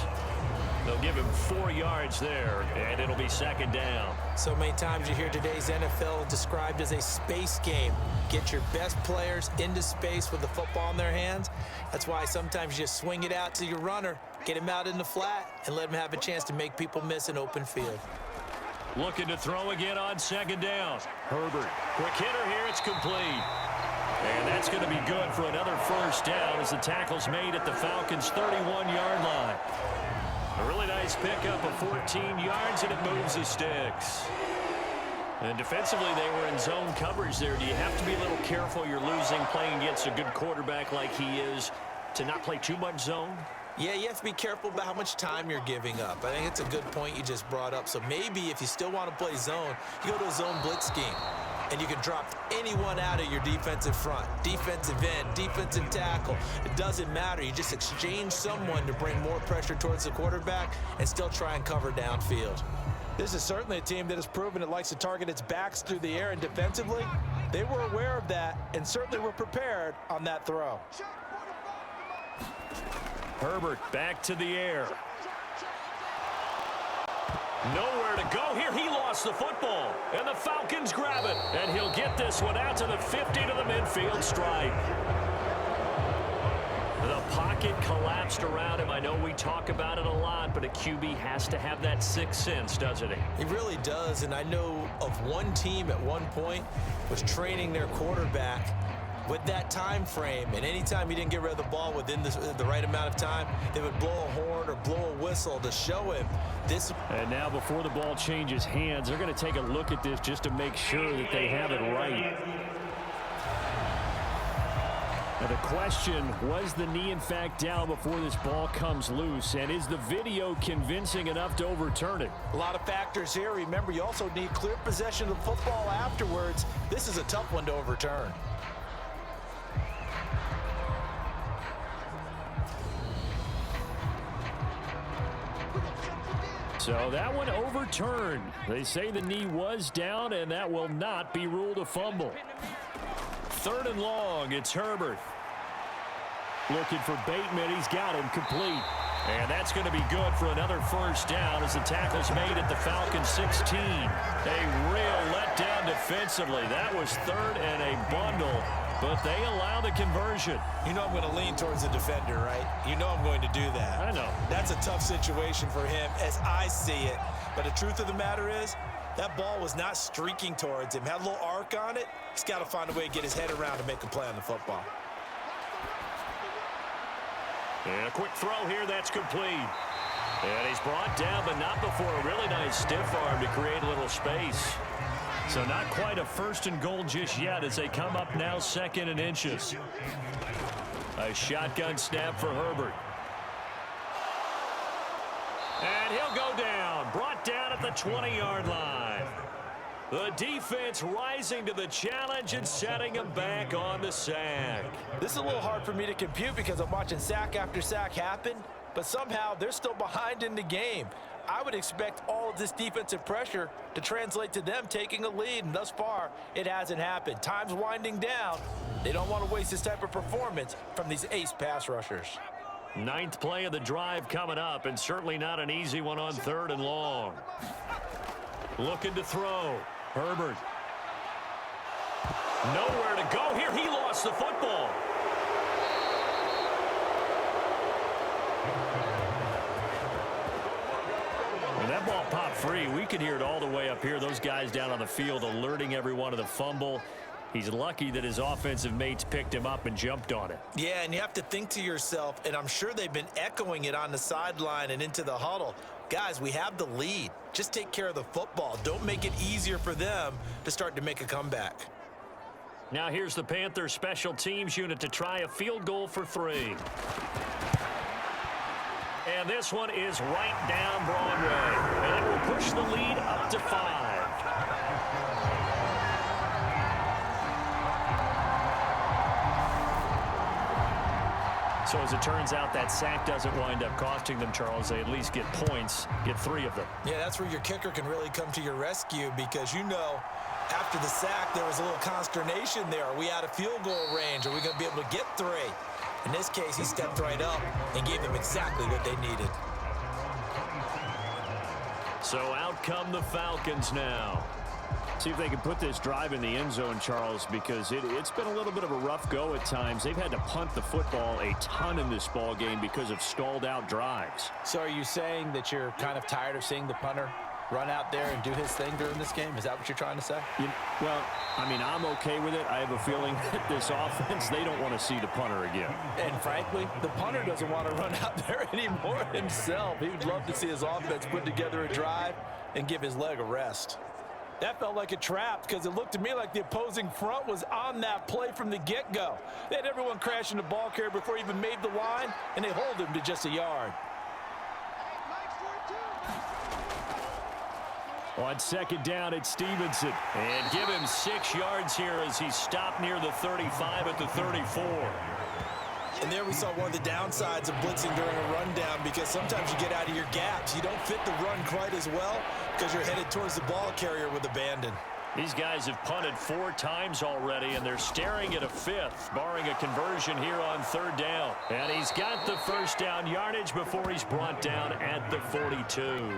They'll give him 4 yards there, and it'll be 2nd down. So many times you hear today's NFL described as a space game. Get your best players into space with the football in their hands. That's why sometimes you just swing it out to your runner, get him out in the flat, and let him have a chance to make people miss an open field. Looking to throw again on 2nd down. Herbert, quick hitter here, it's complete. And that's going to be good for another 1st down as the tackle's made at the Falcons' 31-yard line. A really nice pickup of 14 yards, and it moves the sticks. And defensively, they were in zone coverage there. Do you have to be a little careful you're losing playing against a good quarterback like he is to not play too much zone? Yeah, you have to be careful about how much time you're giving up. I think it's a good point you just brought up. So maybe if you still want to play zone, you go to a zone blitz scheme. And you can drop anyone out of your defensive front, defensive end, defensive tackle. It doesn't matter. You just exchange someone to bring more pressure towards the quarterback and still try and cover downfield. This is certainly a team that has proven it likes to target its backs through the air, and defensively, they were aware of that and certainly were prepared on that throw. Herbert back to the air. Nowhere to go here. He lost the football, and the Falcons grab it. And he'll get this one out to the 50 to the midfield stripe. The pocket collapsed around him. I know we talk about it a lot, but a QB has to have that sixth sense, doesn't he? He really does, and I know of one team at one point was training their quarterback with that time frame, and anytime he didn't get rid of the ball within the right amount of time, they would blow a horn or blow a whistle to show him this. And now before the ball changes hands, they're going to take a look at this just to make sure that they have it right. Now the question, was the knee in fact down before this ball comes loose, and is the video convincing enough to overturn it? A lot of factors here. Remember, you also need clear possession of the football afterwards. This is a tough one to overturn. So that one overturned. They say the knee was down, and that will not be ruled a fumble. 3rd and long, it's Herbert. Looking for Bateman, he's got him complete. And that's going to be good for another first down as the tackle's made at the Falcons 16. A real letdown defensively. That was 3rd and a bundle, but they allow the conversion. You know I'm going to lean towards the defender, right? You know I'm going to do that. I know. That's a tough situation for him as I see it. But the truth of the matter is, that ball was not streaking towards him. Had a little arc on it. He's got to find a way to get his head around to make a play on the football. And a quick throw here, that's complete. And he's brought down, but not before a really nice stiff arm to create a little space. So not quite a 1st and goal just yet as they come up now 2nd and inches. A shotgun snap for Herbert. And he'll go down, brought down at the 20-yard line. The defense rising to the challenge and setting him back on the sack. This is a little hard for me to compute because I'm watching sack after sack happen, but somehow they're still behind in the game. I would expect all of this defensive pressure to translate to them taking a lead, and thus far, it hasn't happened. Time's winding down. They don't want to waste this type of performance from these ace pass rushers. 9th play of the drive coming up, and certainly not an easy one on 3rd and long. Looking to throw. Herbert. Nowhere to go here. He lost the football. free. We could hear it all the way up here. Those guys down on the field alerting everyone of the fumble. He's lucky that his offensive mates picked him up and jumped on it. Yeah, and you have to think to yourself, and I'm sure they've been echoing it on the sideline and into the huddle. Guys, we have the lead. Just take care of the football. Don't make it easier for them to start to make a comeback. Now here's the Panthers special teams unit to try a field goal for 3. And this one is right down Broadway. And it will push the lead up to 5. So as it turns out, that sack doesn't wind up costing them, Charles. They at least get points, get 3 of them. Yeah, that's where your kicker can really come to your rescue because, you know, after the sack, there was a little consternation there. Are we out of field goal range? Are we going to be able to get 3? In this case, he stepped right up and gave them exactly what they needed. So out come the Falcons now. See if they can put this drive in the end zone, Charles, because it's been a little bit of a rough go at times. They've had to punt the football a ton in this ball game because of stalled out drives. So are you saying that you're kind of tired of seeing the punter run out there and do his thing during this game? Is that what you're trying to say? Well, I mean, I'm okay with it. I have a feeling that this offense, they don't want to see the punter again. And frankly, the punter doesn't want to run out there anymore himself. He would love to see his offense put together a drive and give his leg a rest. That felt like a trap because it looked to me like the opposing front was on that play from the get-go. They had everyone crashing the ball carrier before he even made the line, and they hold him to just a yard. On second down, it's Stevenson. And give him 6 yards here as he stopped near the 35 at the 34. And there we saw one of the downsides of blitzing during a rundown because sometimes you get out of your gaps. You don't fit the run quite as well because you're headed towards the ball carrier with abandon. These guys have punted 4 times already, and they're staring at a 5th, barring a conversion here on 3rd down. And he's got the first down yardage before he's brought down at the 42.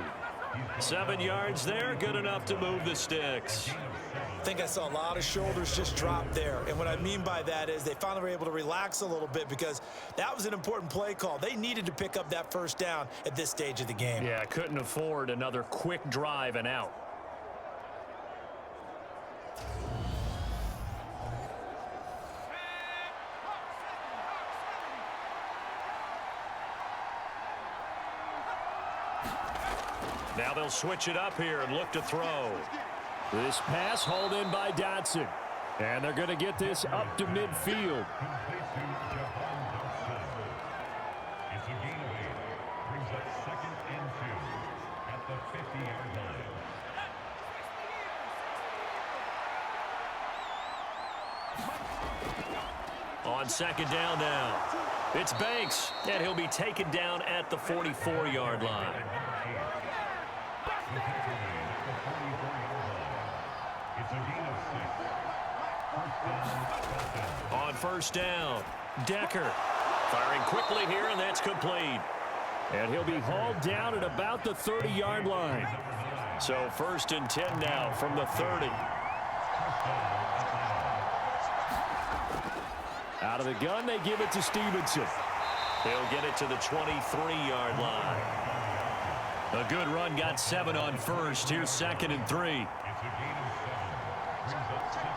7 yards there, good enough to move the sticks. I think I saw a lot of shoulders just drop there. And what I mean by that is they finally were able to relax a little bit because that was an important play call. They needed to pick up that first down at this stage of the game. Yeah, couldn't afford another quick drive and out. Now they'll switch it up here and look to throw. This pass hauled in by Dotson. And they're going to get this up to midfield. It's a gain of 8. Brings up 2nd and 2 at the 50-yard line. On second down now, it's Banks, and he'll be taken down at the 44-yard line. It's a gain of 6. On first down, Decker firing quickly here, and that's complete. And he'll be hauled down at about the 30-yard line. So 1st and 10 now from the 30. Out of the gun, they give it to Stevenson. He'll get it to the 23-yard line. A good run, got 7 on first. Here's 2nd and 3. It's a gain of 7. Brings up 2nd and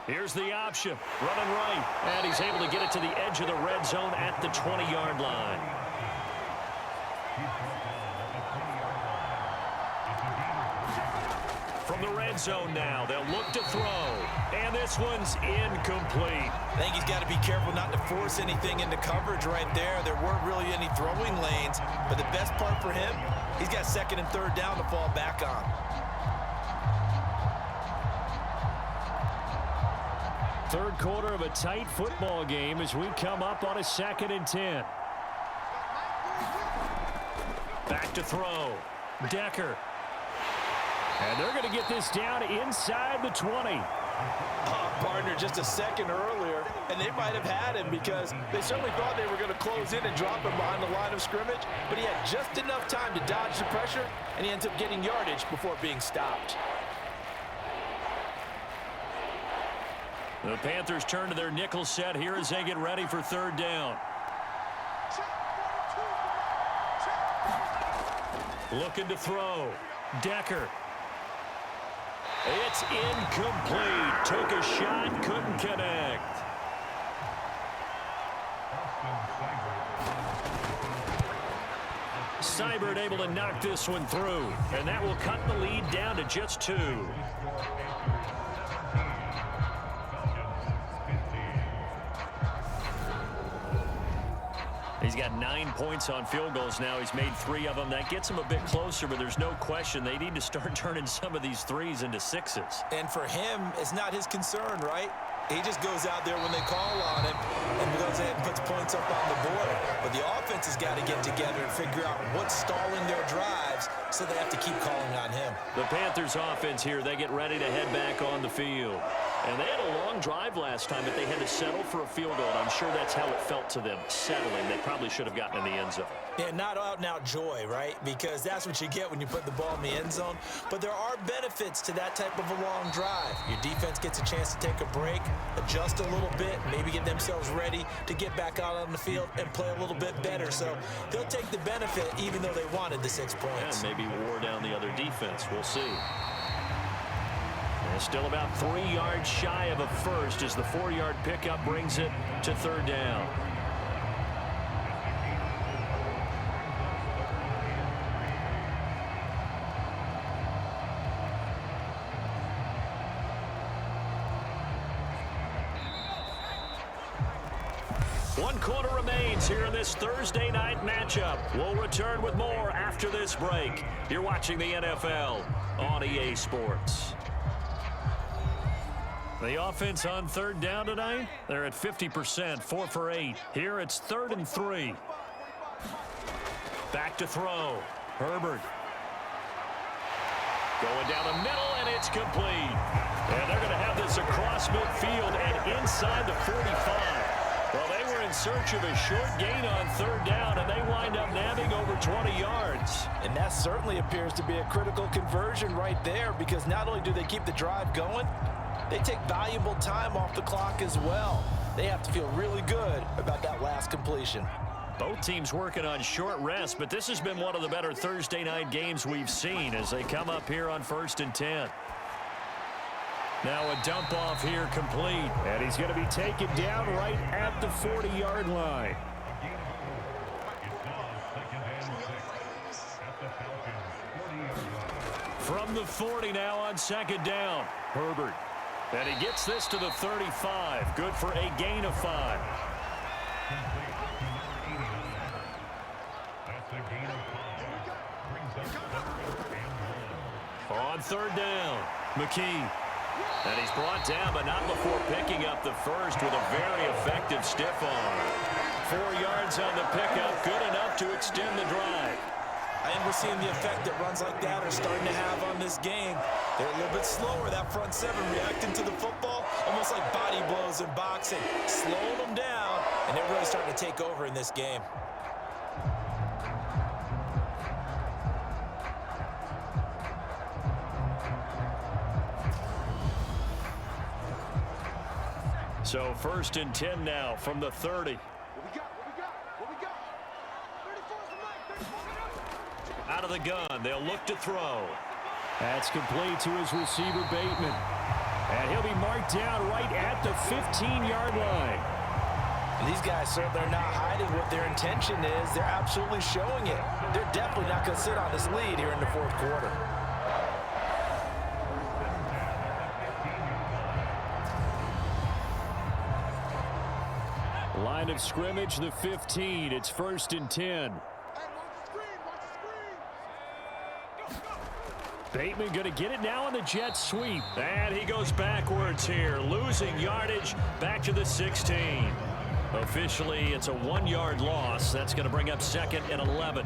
3. Here's the option, running right, and he's able to get it to the edge of the red zone at the 20-yard line. From the red zone now, they'll look to throw, and this one's incomplete. I think he's got to be careful not to force anything into coverage right there. There weren't really any throwing lanes, but the best part for him, he's got 2nd and 3rd down to fall back on. Third quarter of a tight football game as we come up on a 2nd and 10. Back to throw, Decker. And they're going to get this down inside the 20. Partner just a second earlier, and they might have had him because they certainly thought they were going to close in and drop him behind the line of scrimmage, but he had just enough time to dodge the pressure, and he ends up getting yardage before being stopped. The Panthers turn to their nickel set here as they get ready for 3rd down. Looking to throw. Decker. It's incomplete. Took a shot, couldn't connect. Seibert able to knock this one through, and that will cut the lead down to just 2. He's got 9 points on field goals now. He's made 3 of them. That gets him a bit closer, but there's no question they need to start turning some of these threes into 6s. And for him, it's not his concern, right? He just goes out there when they call on him and goes ahead and puts points up on the board. But the offense has got to get together and figure out what's stalling their drives, so they have to keep calling on him. The Panthers offense here, they get ready to head back on the field. And they had a long drive last time, but they had to settle for a field goal. And I'm sure that's how it felt to them, settling. They probably should have gotten in the end zone. Yeah, not out-and-out joy, right? Because that's what you get when you put the ball in the end zone. But there are benefits to that type of a long drive. Your defense gets a chance to take a break, adjust a little bit, maybe get themselves ready to get back out on the field and play a little bit better. So they'll take the benefit even though they wanted the 6 points. And maybe wore down the other defense. We'll see. And still about 3 yards shy of a first as the 4-yard pickup brings it to 3rd down. One quarter remains here in this Thursday night matchup. We'll return with more after this break. You're watching the NFL on EA Sports. The offense on 3rd down tonight, they're at 50%, 4 for 8. Here it's 3rd and 3. Back to throw. Herbert. Going down the middle, and it's complete. And they're going to have this across midfield and inside the 45. Well, they were in search of a short gain on 3rd down, and they wind up nabbing over 20 yards. And that certainly appears to be a critical conversion right there, because not only do they keep the drive going, they take valuable time off the clock as well. They have to feel really good about that last completion. Both teams working on short rest, but this has been one of the better Thursday night games we've seen as they come up here on 1st and 10. Now a dump off here complete. And he's going to be taken down right at the 40-yard line. From the 40 now on 2nd down. Herbert. And he gets this to the 35. Good for a gain of 5. On 3rd down, McKee. And he's brought down, but not before picking up the first with a very effective stiff arm. 4 yards on the pickup, good enough to extend the drive. I think we're seeing the effect that runs like that are starting to have on this game. They're a little bit slower, that front 7, reacting to the football, almost like body blows in boxing, slowing them down, and they're really starting to take over in this game. So 1st and 10 now from the 30. Out of the gun, they'll look to throw. That's complete to his receiver, Bateman. And he'll be marked down right at the 15-yard line. And these guys certainly are not hiding what their intention is. They're absolutely showing it. They're definitely not going to sit on this lead here in the 4th quarter. Line of scrimmage, the 15. It's 1st and 10. Bateman going to get it now on the jet sweep. And he goes backwards here, losing yardage back to the 16. Officially, it's a 1-yard loss. That's going to bring up 2nd and 11.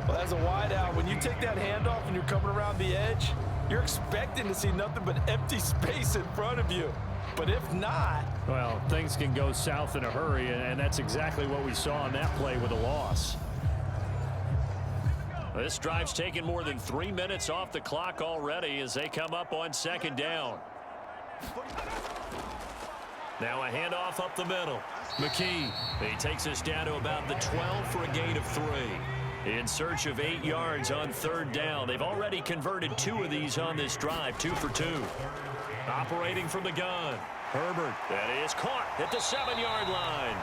Well, as a wideout, when you take that handoff and you're coming around the edge, you're expecting to see nothing but empty space in front of you. But if not, well, things can go south in a hurry, and that's exactly what we saw on that play with a loss. This drive's taken more than 3 minutes off the clock already as they come up on 2nd down. Now a handoff up the middle. McKee, he takes us down to about the 12 for a gain of 3. in search of 8 yards on third down. They've already converted 2 of these on this drive, 2 for 2. Operating from the gun. Herbert. That is caught at the 7-yard line.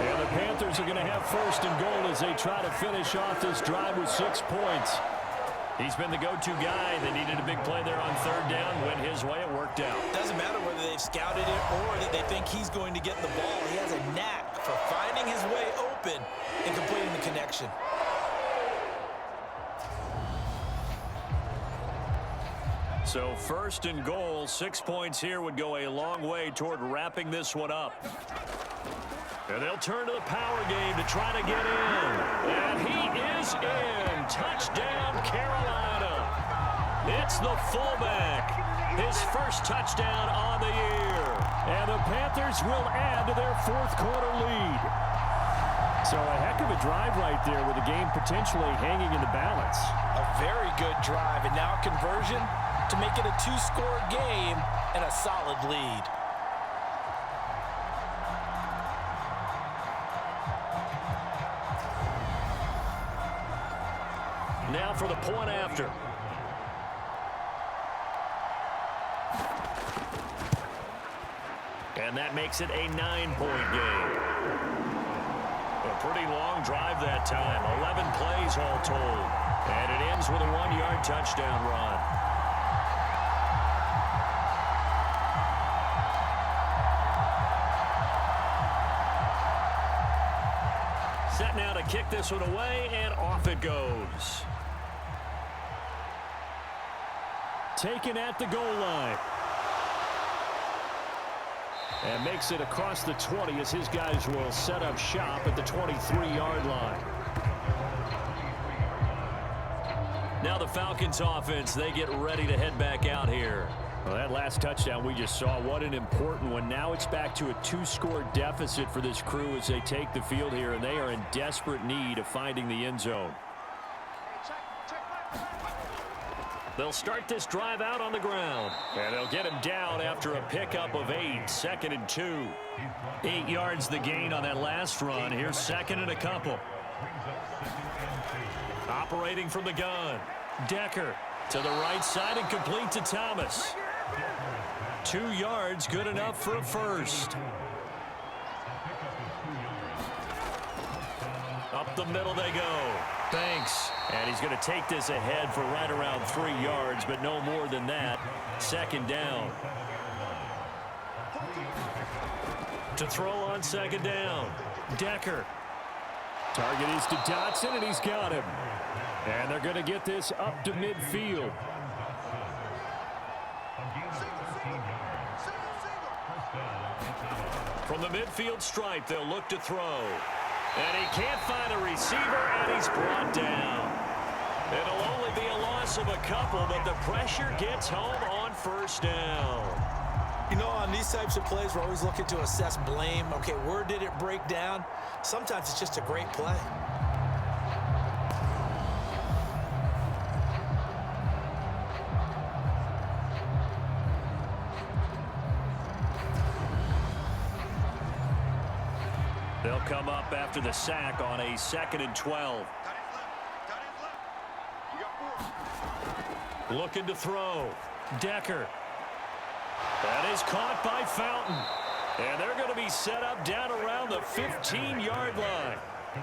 And the Panthers are going to have first and goal as they try to finish off this drive with 6 points. He's been the go-to guy. They needed a big play there on third down. Went his way. It worked out. Doesn't matter whether they've scouted it or that they think he's going to get the ball. He has a knack for finding his way open and completing the connection. So first and goal, 6 points here would go a long way toward wrapping this one up. And they'll turn to the power game to try to get in. And he is in. Touchdown, Carolina. It's the fullback. His first touchdown on the year. And the Panthers will add to their fourth quarter lead. So a heck of a drive right there with the game potentially hanging in the balance. A very good drive, and now conversion to make it a 2-score game and a solid lead. Now for the point after. And that makes it a 9-point game. A pretty long drive that time. 11 plays all told. And it ends with a 1-yard touchdown run. Set now to kick this one away, and off it goes. Taken at the goal line. And makes it across the 20 as his guys will set up shop at the 23-yard line. Now the Falcons offense, they get ready to head back out here. Well, that last touchdown we just saw, what an important one. Now it's back to a 2-score deficit for this crew as they take the field here, and they are in desperate need of finding the end zone. They'll start this drive out on the ground. And they'll get him down after a pickup of 8. 2nd and 2. 8 yards the gain on that last run. Here's 2nd and a couple. Operating from the gun. Decker to the right side and complete to Thomas. 2 yards, good enough for a first. Up the middle they go. Thanks. And he's going to take this ahead for right around 3 yards, but no more than that. 2nd down. To throw on 2nd down. Decker. Target is to Dotson, and he's got him. And they're going to get this up to midfield. From the midfield stripe, they'll look to throw. And he can't find a receiver, and he's brought down. It'll only be a loss of a couple, but the pressure gets home on 1st down. You know, on these types of plays, we're always looking to assess blame. Okay, where did it break down? Sometimes it's just a great play. They'll come up after the sack on a 2nd and 12. Looking to throw. Decker. That is caught by Fountain. And they're going to be set up down around the 15-yard line.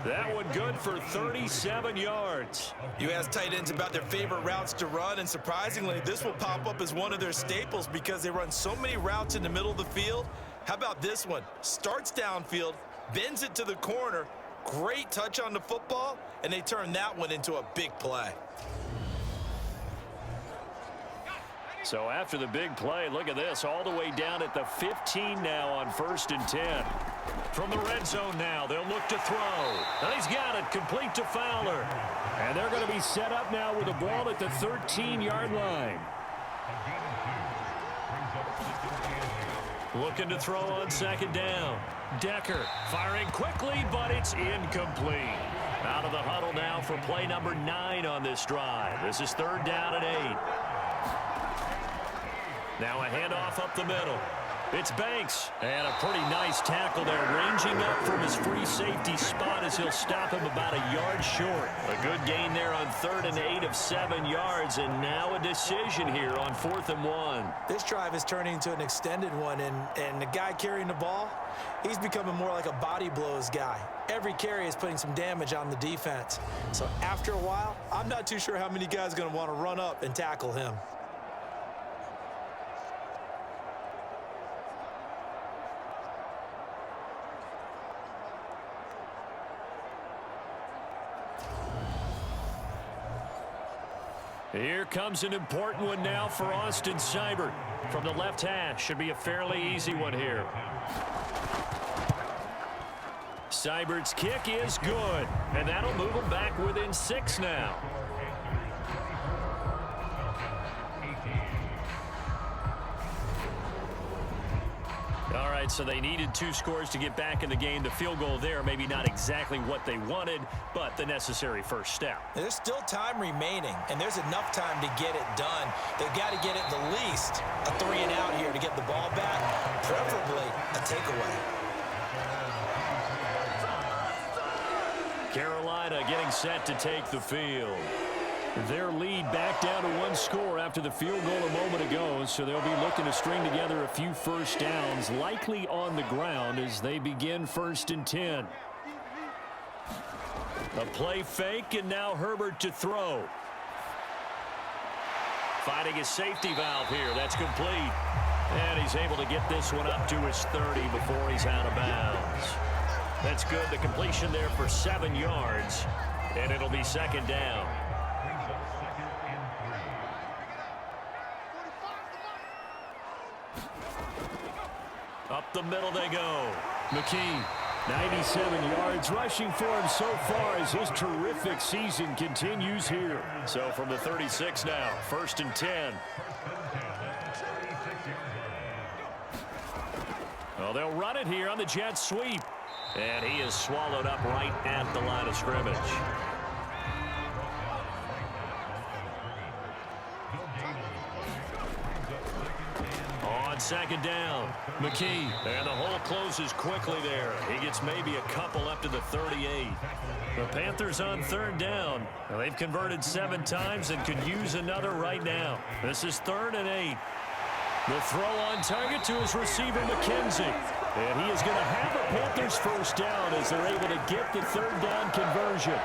That one good for 37 yards. You ask tight ends about their favorite routes to run, and surprisingly, this will pop up as one of their staples because they run so many routes in the middle of the field. How about this one? Starts downfield, bends it to the corner, great touch on the football, and they turn that one into a big play. So after the big play, look at this, all the way down at the 15 now on 1st and 10. From the red zone now, they'll look to throw. And he's got it, complete to Fowler. And they're going to be set up now with the ball at the 13-yard line. Looking to throw on 2nd down. Decker firing quickly, but it's incomplete. Out of the huddle now for play number 9 on this drive. This is 3rd down and 8. Now a handoff up the middle. It's Banks. And a pretty nice tackle there, ranging up from his free safety spot as he'll stop him about a yard short. A good gain there on 3rd and 8 of 7 yards, and now a decision here on 4th and 1. This drive is turning into an extended one, and the guy carrying the ball, he's becoming more like a body blows guy. Every carry is putting some damage on the defense. So after a while, I'm not too sure how many guys are going to want to run up and tackle him. Here comes an important one now for Austin Seibert. From the left hash, should be a fairly easy one here. Seibert's kick is good, and that'll move him back within 6 now. All right, so they needed 2 scores to get back in the game. The field goal there, maybe not exactly what they wanted, but the necessary first step. There's still time remaining, and there's enough time to get it done. They've got to get it the least a 3 and out here to get the ball back, preferably a takeaway. Carolina getting set to take the field. Their lead back down to 1 score after the field goal a moment ago, so they'll be looking to string together a few first downs, likely on the ground as they begin 1st and 10. A play fake, and now Herbert to throw. Finding his safety valve here. That's complete. And he's able to get this one up to his 30 before he's out of bounds. That's good. The completion there for 7 yards, and it'll be 2nd down. Up the middle they go. McKee, 97 yards rushing for him so far as his terrific season continues here. So from the 36 now, 1st and 10. Well, they'll run it here on the jet sweep. And he is swallowed up right at the line of scrimmage. On 2nd down, McKee. And the hole closes quickly there. He gets maybe a couple up to the 38. The Panthers on 3rd down. Now, they've converted 7 times and could use another right now. This is 3rd and 8. The throw on target to his receiver, McKenzie. And he is going to have a Panthers first down as they're able to get the 3rd down conversion.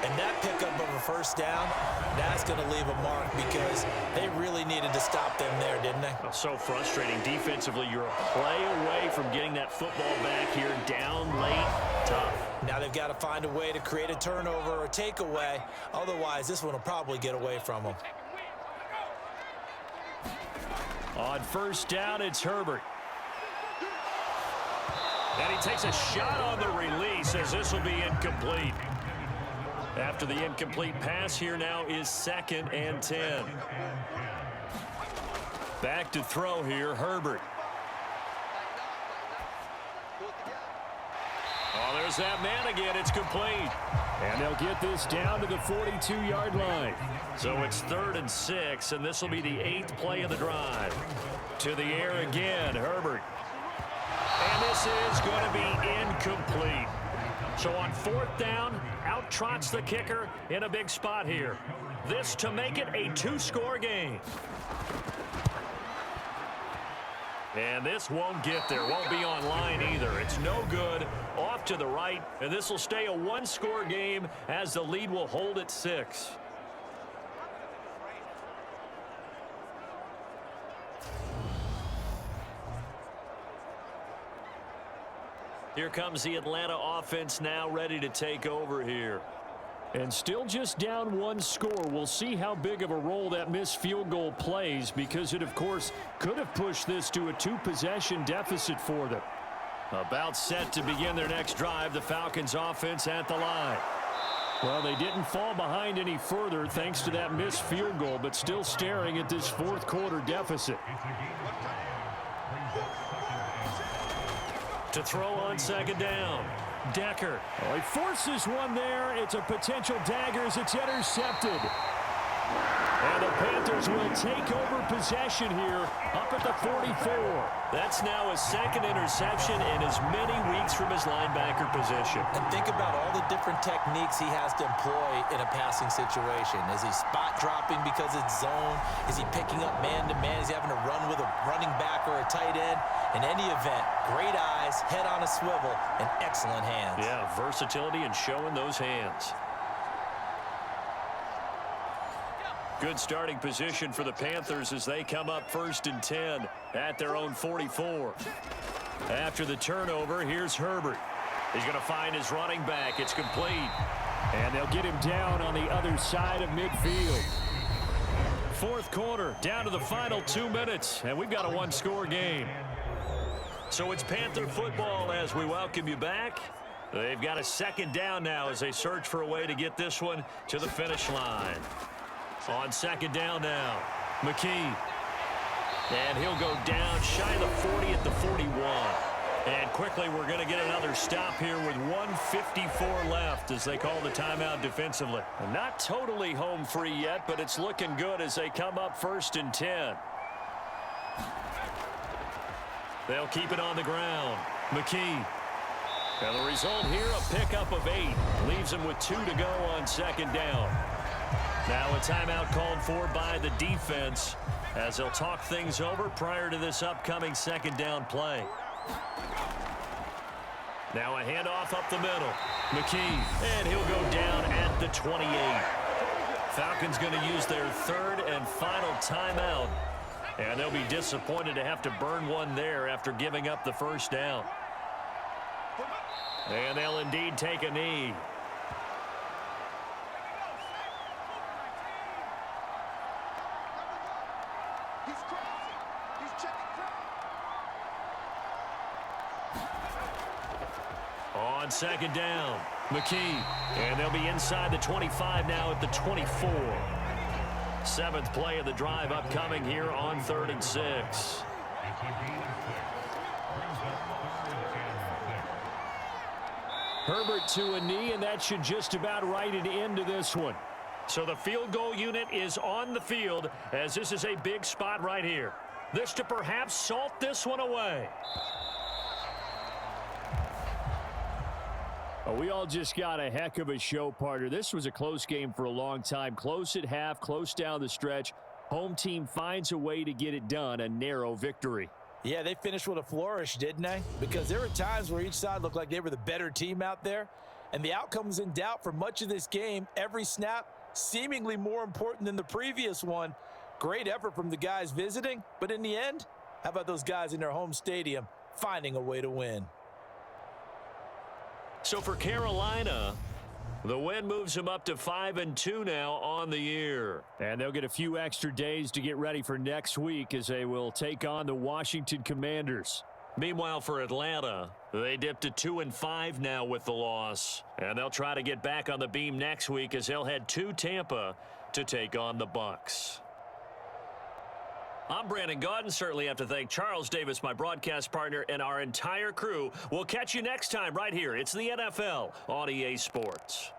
And that pickup of a first down, that's going to leave a mark because they really needed to stop them there, didn't they? Oh, so frustrating. Defensively, you're a play away from getting that football back here, down late, tough. Now they've got to find a way to create a turnover or a takeaway. Otherwise, this one will probably get away from them. On 1st down, it's Herbert. And he takes a shot on the release as this will be incomplete. After the incomplete pass, here now is 2nd and 10. Back to throw here, Herbert. Oh, there's that man again. It's complete. And they'll get this down to the 42-yard line. So it's 3rd and 6, and this will be the 8th play of the drive. To the air again, Herbert. And this is going to be incomplete. So on 4th down, out trots the kicker in a big spot here. This to make it a 2-score game. And this won't get there, won't be online either. It's no good, off to the right, and this will stay a 1-score game as the lead will hold at 6. Here comes the Atlanta offense now ready to take over here. And still just down 1 score. We'll see how big of a role that missed field goal plays because it, of course, could have pushed this to a 2-possession deficit for them. About set to begin their next drive, the Falcons offense at the line. Well, they didn't fall behind any further thanks to that missed field goal, but still staring at this 4th quarter deficit. To throw on 2nd down, Decker. Oh, he forces one there. It's a potential dagger as it's intercepted. And the Panthers Panthers will take over possession here up at the 44. That's now his second interception in as many weeks from his linebacker position. And think about all the different techniques he has to employ in a passing situation. Is he spot dropping because it's zone? Is he picking up man-to-man? Is he having to run with a running back or a tight end? In any event, great eyes, head on a swivel, and excellent hands. Yeah, versatility and showing those hands. Good starting position for the Panthers as they come up 1st and 10 at their own 44. After the turnover, here's Herbert. He's going to find his running back. It's complete. And they'll get him down on the other side of midfield. Fourth quarter, down to the final 2 minutes, and we've got a one-score game. So it's Panther football as we welcome you back. They've got a second down now as they search for a way to get this one to the finish line. On second down now, McKee. And he'll go down shy of the 40 at the 41. And quickly we're going to get another stop here with 1:54 left as they call the timeout defensively. Not totally home free yet, but it's looking good as they come up 1st and 10. They'll keep it on the ground. McKee. And the result here, a pickup of 8. Leaves them with 2 to go on second down. Now a timeout called for by the defense as they'll talk things over prior to this upcoming second down play. Now a handoff up the middle. McKee, and he'll go down at the 28. Falcons going to use their 3rd and final timeout, and they'll be disappointed to have to burn one there after giving up the first down. And they'll indeed take a knee. On second down, McKee, and they'll be inside the 25 now at the 24. 7th play of the drive upcoming here on 3rd and 6. It's a gain of 6. Brings up 3rd and 6. Herbert to a knee, and that should just about write it into this one. So the field goal unit is on the field as this is a big spot right here. This to perhaps salt this one away. Well, we all just got a heck of a show, partner. This was a close game for a long time. Close at half, close down the stretch. Home team finds a way to get it done, a narrow victory. Yeah, they finished with a flourish, didn't they? Because there were times where each side looked like they were the better team out there. And the outcome was in doubt for much of this game. Every snap seemingly more important than the previous one. Great effort from the guys visiting. But in the end, how about those guys in their home stadium finding a way to win? So for Carolina, the win moves them up to 5-2 now on the year. And they'll get a few extra days to get ready for next week as they will take on the Washington Commanders. Meanwhile, for Atlanta, they dipped to 2-5 now with the loss. And they'll try to get back on the beam next week as they'll head to Tampa to take on the Bucs. I'm Brandon Gaudin. Certainly have to thank Charles Davis, my broadcast partner, and our entire crew. We'll catch you next time right here. It's the NFL on EA Sports.